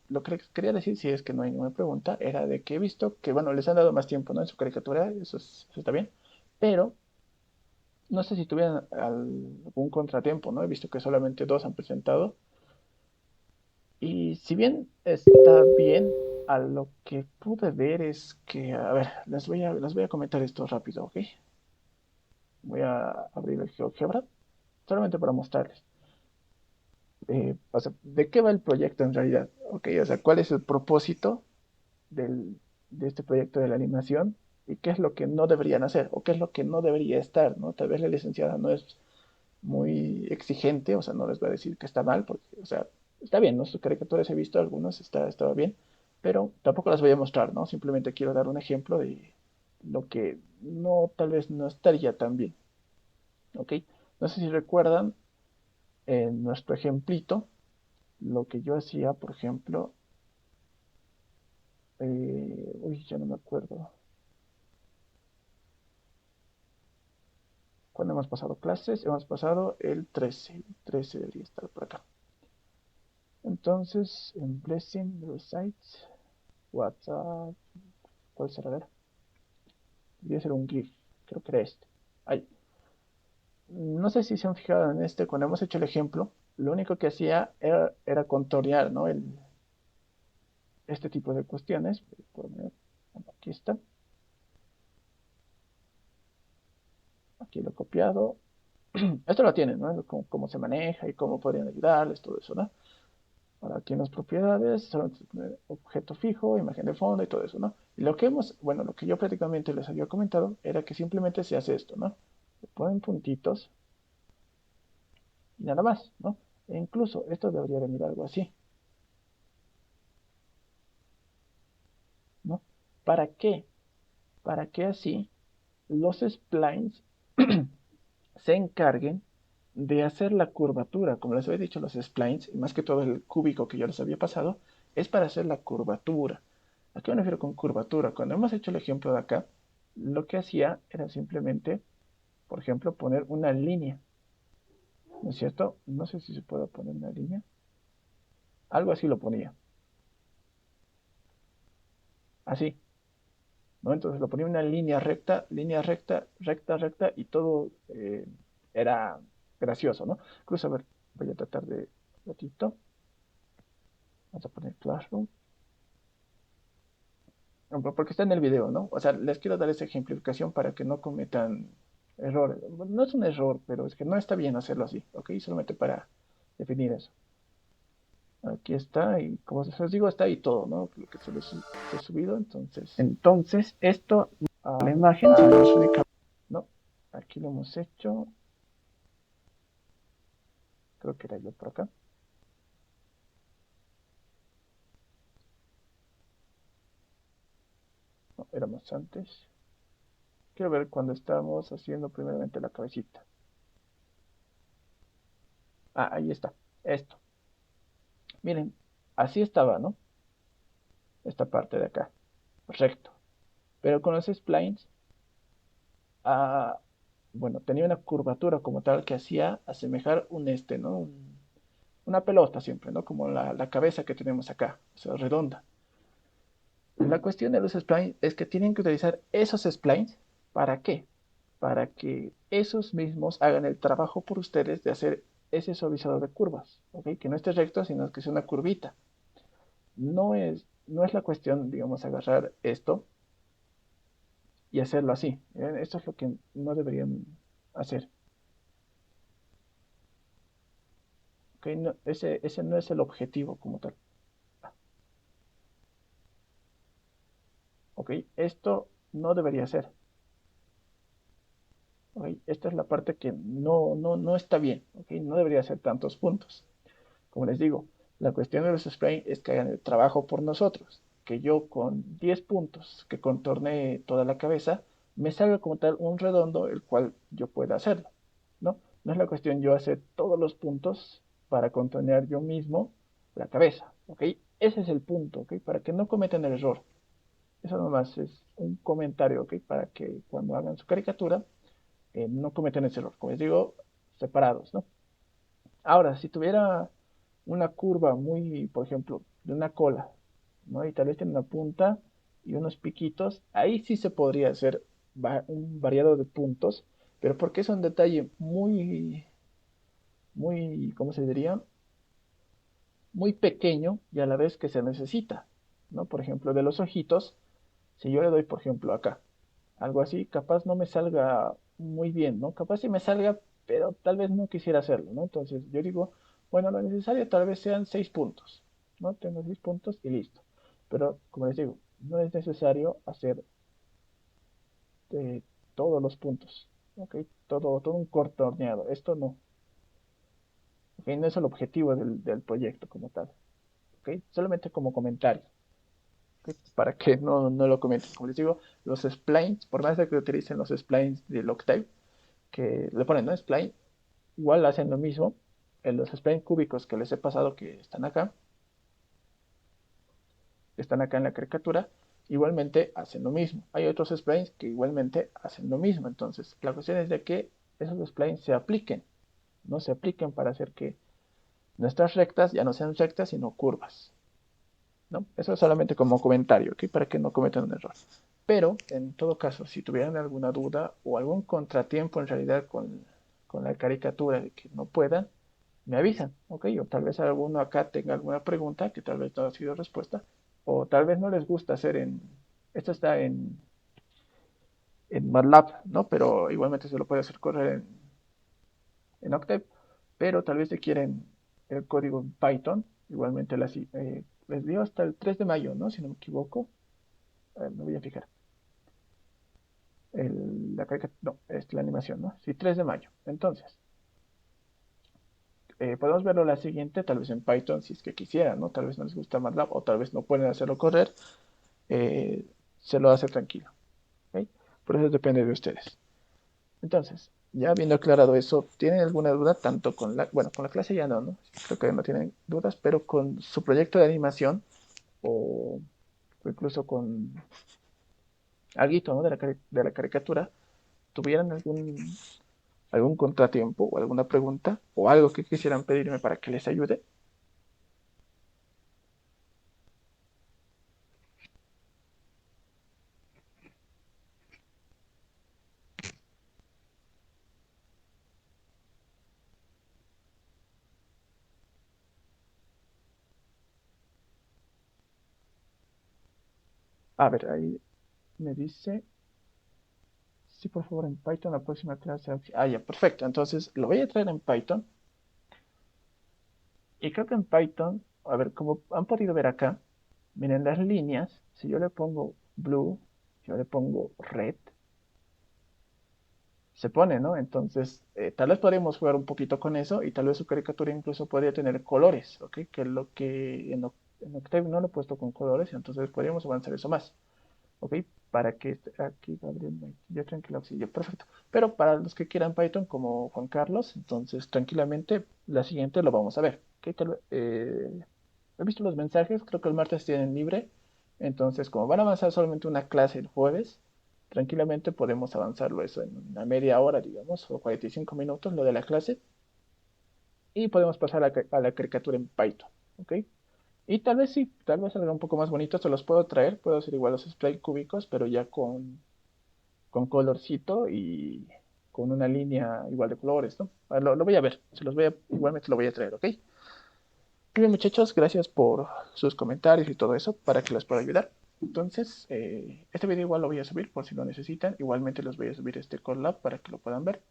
lo que les quería decir, si es que no hay ninguna pregunta, era de que he visto que, bueno, les han dado más tiempo, ¿no? En su caricatura, eso está bien, pero no sé si tuvieran algún contratiempo, ¿no? He visto que solamente dos han presentado, y si bien está bien, a lo que pude ver es que, a ver, les voy a comentar esto rápido, ¿ok? Voy a abrir el GeoGebra solamente para mostrarles. O sea, ¿de qué va el proyecto en realidad? Ok, o sea, ¿cuál es el propósito de este proyecto de la animación? ¿Y qué es lo que no deberían hacer? ¿O qué es lo que no debería estar? ¿No? Tal vez la licenciada no es muy exigente, o sea, no les voy a decir que está mal, porque, o sea, está bien, ¿no? Sus caricaturas he visto algunos, estaba bien, pero tampoco las voy a mostrar, ¿no? Simplemente quiero dar un ejemplo de lo que no, tal vez no estaría tan bien, ¿ok? No sé si recuerdan en nuestro ejemplito, lo que yo hacía, por ejemplo, uy, ya no me acuerdo. ¿Cuándo hemos pasado clases? Hemos pasado el 13 debería estar por acá. Entonces, en Blessing, Resites, WhatsApp, ¿cuál será? A ver, debería ser un GIF, creo que era este. Ahí. No sé si se han fijado en este, cuando hemos hecho el ejemplo, lo único que hacía era contornear, ¿no? Este tipo de cuestiones. Aquí está, aquí lo he copiado. Esto lo tienen, ¿no? Cómo se maneja y cómo podrían ayudarles, todo eso, ¿no? Ahora aquí en las propiedades, solamente poner objeto fijo, imagen de fondo y todo eso, ¿no? Y bueno, lo que yo prácticamente les había comentado era que simplemente se hace esto, ¿no? Se ponen puntitos y nada más, ¿no? E incluso esto debería venir algo así, ¿no? ¿Para qué? Para que así los splines se encarguen de hacer la curvatura. Como les había dicho, los splines, y más que todo el cúbico que yo les había pasado, es para hacer la curvatura. ¿A qué me refiero con curvatura? Cuando hemos hecho el ejemplo de acá, lo que hacía era simplemente, por ejemplo, poner una línea. ¿No es cierto? No sé si se puede poner una línea. Algo así lo ponía. Así, ¿no? Entonces lo ponía una línea recta, recta, recta, y todo era gracioso, ¿no? Incluso, a ver, voy a tratar de un ratito. Vamos a poner Classroom. Porque está en el video, ¿no? O sea, les quiero dar esa ejemplificación para que no cometan errores. Bueno, no es un error, pero es que no está bien hacerlo así, ¿ok? Solamente para definir eso. Aquí está, y como les digo, está ahí todo, ¿no? Lo que se ha subido, entonces esto, la imagen, si no es única, ¿no? Aquí lo hemos hecho, creo que era yo por acá. No, éramos antes. Quiero ver cuando estábamos haciendo primeramente la cabecita. Ah, ahí está, esto. Miren, así estaba, ¿no? Esta parte de acá, recto. Pero con los splines, ah, bueno, tenía una curvatura como tal que hacía asemejar ¿no? Una pelota siempre, ¿no? Como la cabeza que tenemos acá, o sea, redonda. La cuestión de los splines es que tienen que utilizar esos splines. ¿Para qué? Para que esos mismos hagan el trabajo por ustedes de hacer ese suavizador de curvas, ¿ok? Que no esté recto, sino que sea una curvita. No es la cuestión, digamos, agarrar esto y hacerlo así. Esto es lo que no deberían hacer. ¿Ok? Ese no es el objetivo como tal. ¿Ok? Esto no debería ser. ¿Ok? Esta es la parte que no está bien. ¿Ok? No debería ser tantos puntos. Como les digo, la cuestión de los sprites es que hagan el trabajo por nosotros. Que yo con 10 puntos que contorne toda la cabeza, me salga como tal un redondo el cual yo pueda hacerlo. ¿No? No es la cuestión yo hacer todos los puntos para contornear yo mismo la cabeza. ¿Ok? Ese es el punto, ¿ok? Para que no cometan el error. Eso nomás es un comentario, ¿ok? Para que cuando hagan su caricatura no cometan ese error. Como les digo, separados, ¿no? Ahora, si tuviera una curva muy, por ejemplo, de una cola, ¿no? Y tal vez tiene una punta y unos piquitos, ahí sí se podría hacer un variado de puntos, pero porque es un detalle muy, ¿cómo se diría? Muy pequeño y a la vez que se necesita, ¿no? Por ejemplo, de los ojitos, si yo le doy, por ejemplo, acá, algo así, capaz no me salga muy bien, ¿no? Capaz sí me salga, pero tal vez no quisiera hacerlo, ¿no? Entonces yo digo, bueno, lo necesario tal vez sean 6 puntos, ¿no? Tengo 6 puntos y listo. Pero como les digo, no es necesario hacer eh, todos los puntos, ¿ok? Todo un corto horneado. Esto no, ¿ok? No es el objetivo del proyecto como tal, ¿ok? Solamente como comentario. ¿Ok? Para que no lo comenten. Como les digo, los splines, por más de que utilicen los splines del Octave, que le ponen, ¿no? Spline, igual hacen lo mismo. En los splines cúbicos que les he pasado que están acá en la caricatura, igualmente hacen lo mismo. Hay otros splines que igualmente hacen lo mismo. Entonces, la cuestión es de que esos splines se apliquen, no se apliquen para hacer que nuestras rectas ya no sean rectas, sino curvas, ¿no? Eso es solamente como comentario, ¿ok? Para que no cometan un error. Pero, en todo caso, si tuvieran alguna duda o algún contratiempo en realidad con la caricatura de que no puedan, me avisan, ¿ok? O tal vez alguno acá tenga alguna pregunta que tal vez no ha sido respuesta, o tal vez no les gusta hacer esto está en MATLAB, ¿no? Pero igualmente se lo puede hacer correr en Octave, pero tal vez se quieren el código en Python, igualmente les dio hasta el 3 de mayo, ¿no? Si no me equivoco, a ver, me voy a fijar. No, es la animación, ¿no? Sí, 3 de mayo. Entonces, podemos verlo la siguiente, tal vez en Python, si es que quisieran, ¿no? Tal vez no les gusta MATLAB o tal vez no pueden hacerlo correr, eh, se lo hace tranquilo, ¿ok? Por eso depende de ustedes. Entonces, ya habiendo aclarado eso, ¿tienen alguna duda? Tanto bueno, con la clase ya no, ¿no? Creo que no tienen dudas, pero con su proyecto de animación o incluso con algo, ¿no? De la caricatura, ¿tuvieran algún contratiempo o alguna pregunta o algo que quisieran pedirme para que les ayude? A ver, ahí me dice, sí, por favor, en Python la próxima clase. Ah, ya, perfecto. Entonces, lo voy a traer en Python. Y creo que en Python, a ver, como han podido ver acá, miren las líneas. Si yo le pongo blue, yo le pongo red, se pone, ¿no? Entonces, tal vez podríamos jugar un poquito con eso y tal vez su caricatura incluso podría tener colores, ¿ok? Que es lo que en Octave no lo he puesto con colores, entonces podríamos avanzar eso más. ¿Ok? Para que aquí, Gabriel, yo tranquilo, sí, yo, perfecto. Pero para los que quieran Python, como Juan Carlos, entonces tranquilamente, la siguiente lo vamos a ver. ¿Ok? He visto los mensajes, creo que el martes tienen libre. Entonces, como van a avanzar solamente una clase el jueves, tranquilamente podemos avanzarlo eso en una media hora, digamos, o 45 minutos, lo de la clase, y podemos pasar a la caricatura en Python. ¿Ok? Y tal vez sí, tal vez salga un poco más bonito, se los puedo traer, puedo hacer igual los sprites cúbicos, pero ya con colorcito y con una línea igual de colores, ¿no? Lo voy a ver, igualmente lo voy a traer, ¿ok? Muy bien, muchachos, gracias por sus comentarios y todo eso para que les pueda ayudar. Entonces, este video igual lo voy a subir por si lo necesitan. Igualmente les voy a subir este Colab para que lo puedan ver.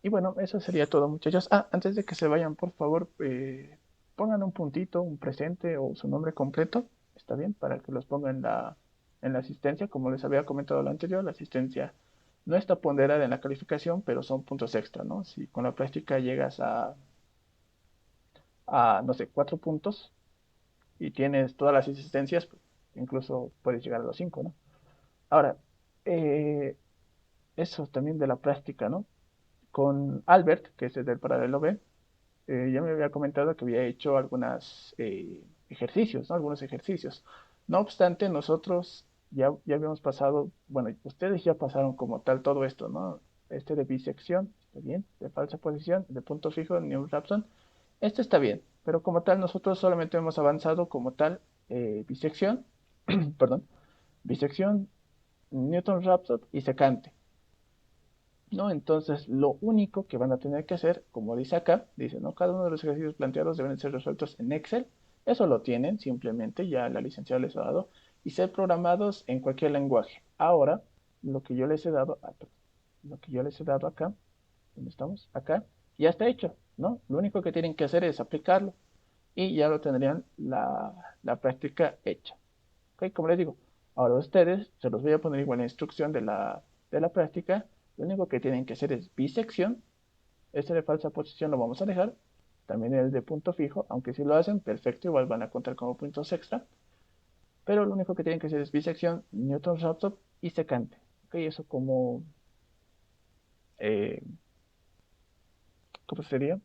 Y bueno, eso sería todo, muchachos. Ah, antes de que se vayan, por favor, pongan un puntito, un presente o su nombre completo. Está bien, para que los ponga en la asistencia. Como les había comentado lo anterior, la asistencia no está ponderada en la calificación, pero son puntos extra, ¿no? Si con la práctica llegas no sé, 4 puntos y tienes todas las asistencias, pues, incluso puedes llegar a los 5, ¿no? Ahora, eh, eso también de la práctica, ¿no? Con Albert, que es el del paralelo B, ya me había comentado que había hecho algunas ejercicios, ¿no? Algunos ejercicios. No obstante, nosotros ya habíamos pasado, bueno, ustedes ya pasaron como tal todo esto, ¿no? Este de bisección, está bien, de falsa posición, de punto fijo, Newton-Raphson, este está bien, pero como tal nosotros solamente hemos avanzado como tal bisección, perdón, bisección, Newton-Raphson y secante. ¿No? Entonces, lo único que van a tener que hacer, como dice acá, dice, ¿no? Cada uno de los ejercicios planteados deben ser resueltos en Excel. Eso lo tienen, simplemente, ya la licenciada les ha dado, y ser programados en cualquier lenguaje. Ahora, lo que yo les he dado, lo que yo les he dado acá, ¿dónde estamos? Acá, ya está hecho, ¿no? Lo único que tienen que hacer es aplicarlo y ya lo tendrían la práctica hecha. ¿Ok? Como les digo, ahora ustedes se los voy a poner igual en la instrucción de la práctica. Lo único que tienen que hacer es bisección. Este de falsa posición lo vamos a dejar. También el de punto fijo, aunque si lo hacen, perfecto, igual van a contar como puntos extra. Pero lo único que tienen que hacer es bisección, Newton-Raphson y secante. ¿Ok? Eso eh, ¿cómo sería?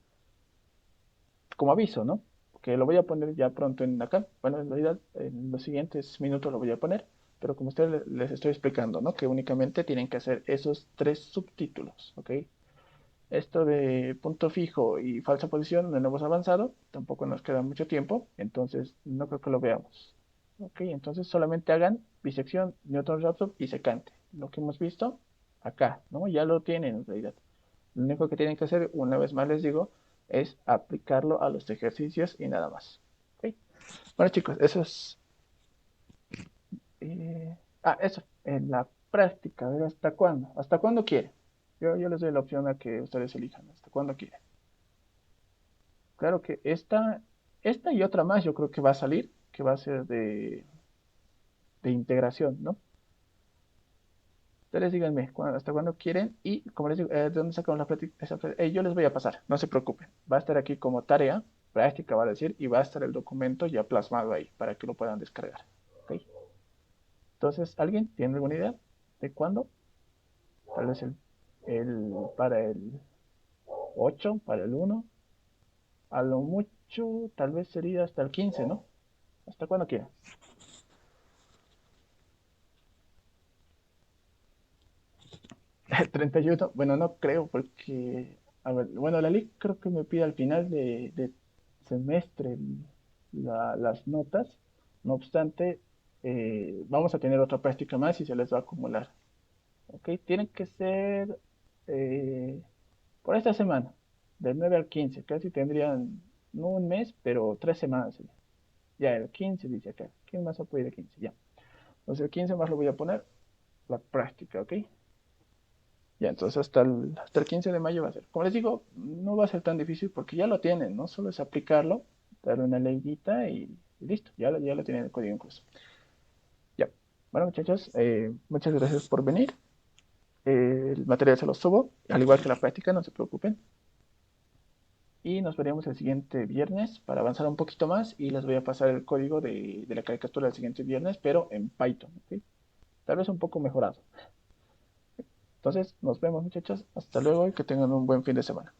Como aviso, ¿no? Que lo voy a poner ya pronto en acá. Bueno, en realidad en los siguientes minutos lo voy a poner, pero como ustedes les estoy explicando, ¿no? Que únicamente tienen que hacer esos tres subtítulos, ¿ok? Esto de punto fijo y falsa posición no hemos avanzado, tampoco nos queda mucho tiempo, entonces no creo que lo veamos. Ok, entonces solamente hagan bisección, Newton-Raphson y secante. Lo que hemos visto acá, ¿no? Ya lo tienen en realidad. Lo único que tienen que hacer, una vez más les digo, es aplicarlo a los ejercicios y nada más. ¿Ok? Bueno, chicos, eso es. Eso, en la práctica, a ver hasta cuándo. ¿Hasta cuándo quieren? Yo les doy la opción a que ustedes elijan. ¿Hasta cuándo quieren? Claro que esta y otra más yo creo que va a salir, que va a ser de integración, ¿no? Ustedes díganme hasta cuándo quieren y como les digo, ¿de dónde sacamos la práctica? Yo les voy a pasar, no se preocupen. Va a estar aquí como tarea, práctica va a decir, y va a estar el documento ya plasmado ahí para que lo puedan descargar. ¿Ok? Entonces, ¿alguien tiene alguna idea de cuándo? Tal vez para el 8 para el 1 a lo mucho, tal vez sería hasta el 15, ¿no? ¿Hasta cuándo quieren? 31, bueno, no creo porque, a ver, bueno, la ley creo que me pide al final de semestre las notas. No obstante, vamos a tener otra práctica más y se les va a acumular. ¿Ok? Tienen que ser por esta semana, del 9 al 15. Casi tendrían, no un mes, pero 3 semanas. Ya, el 15 dice acá. ¿Quién más apoya el 15? Ya. Entonces el 15 más lo voy a poner la práctica, ¿ok? Ya, entonces hasta el 15 de mayo va a ser. Como les digo, no va a ser tan difícil porque ya lo tienen, ¿no? Solo es aplicarlo, darle una leidita y listo, ya lo tienen el código incluso. Ya. Bueno, muchachos, muchas gracias por venir. El material se los subo, al igual que la práctica, no se preocupen. Y nos veremos el siguiente viernes para avanzar un poquito más y les voy a pasar el código de la caricatura el siguiente viernes, pero en Python, ¿ok? Tal vez un poco mejorado. Entonces, nos vemos muchachos. Hasta luego y que tengan un buen fin de semana.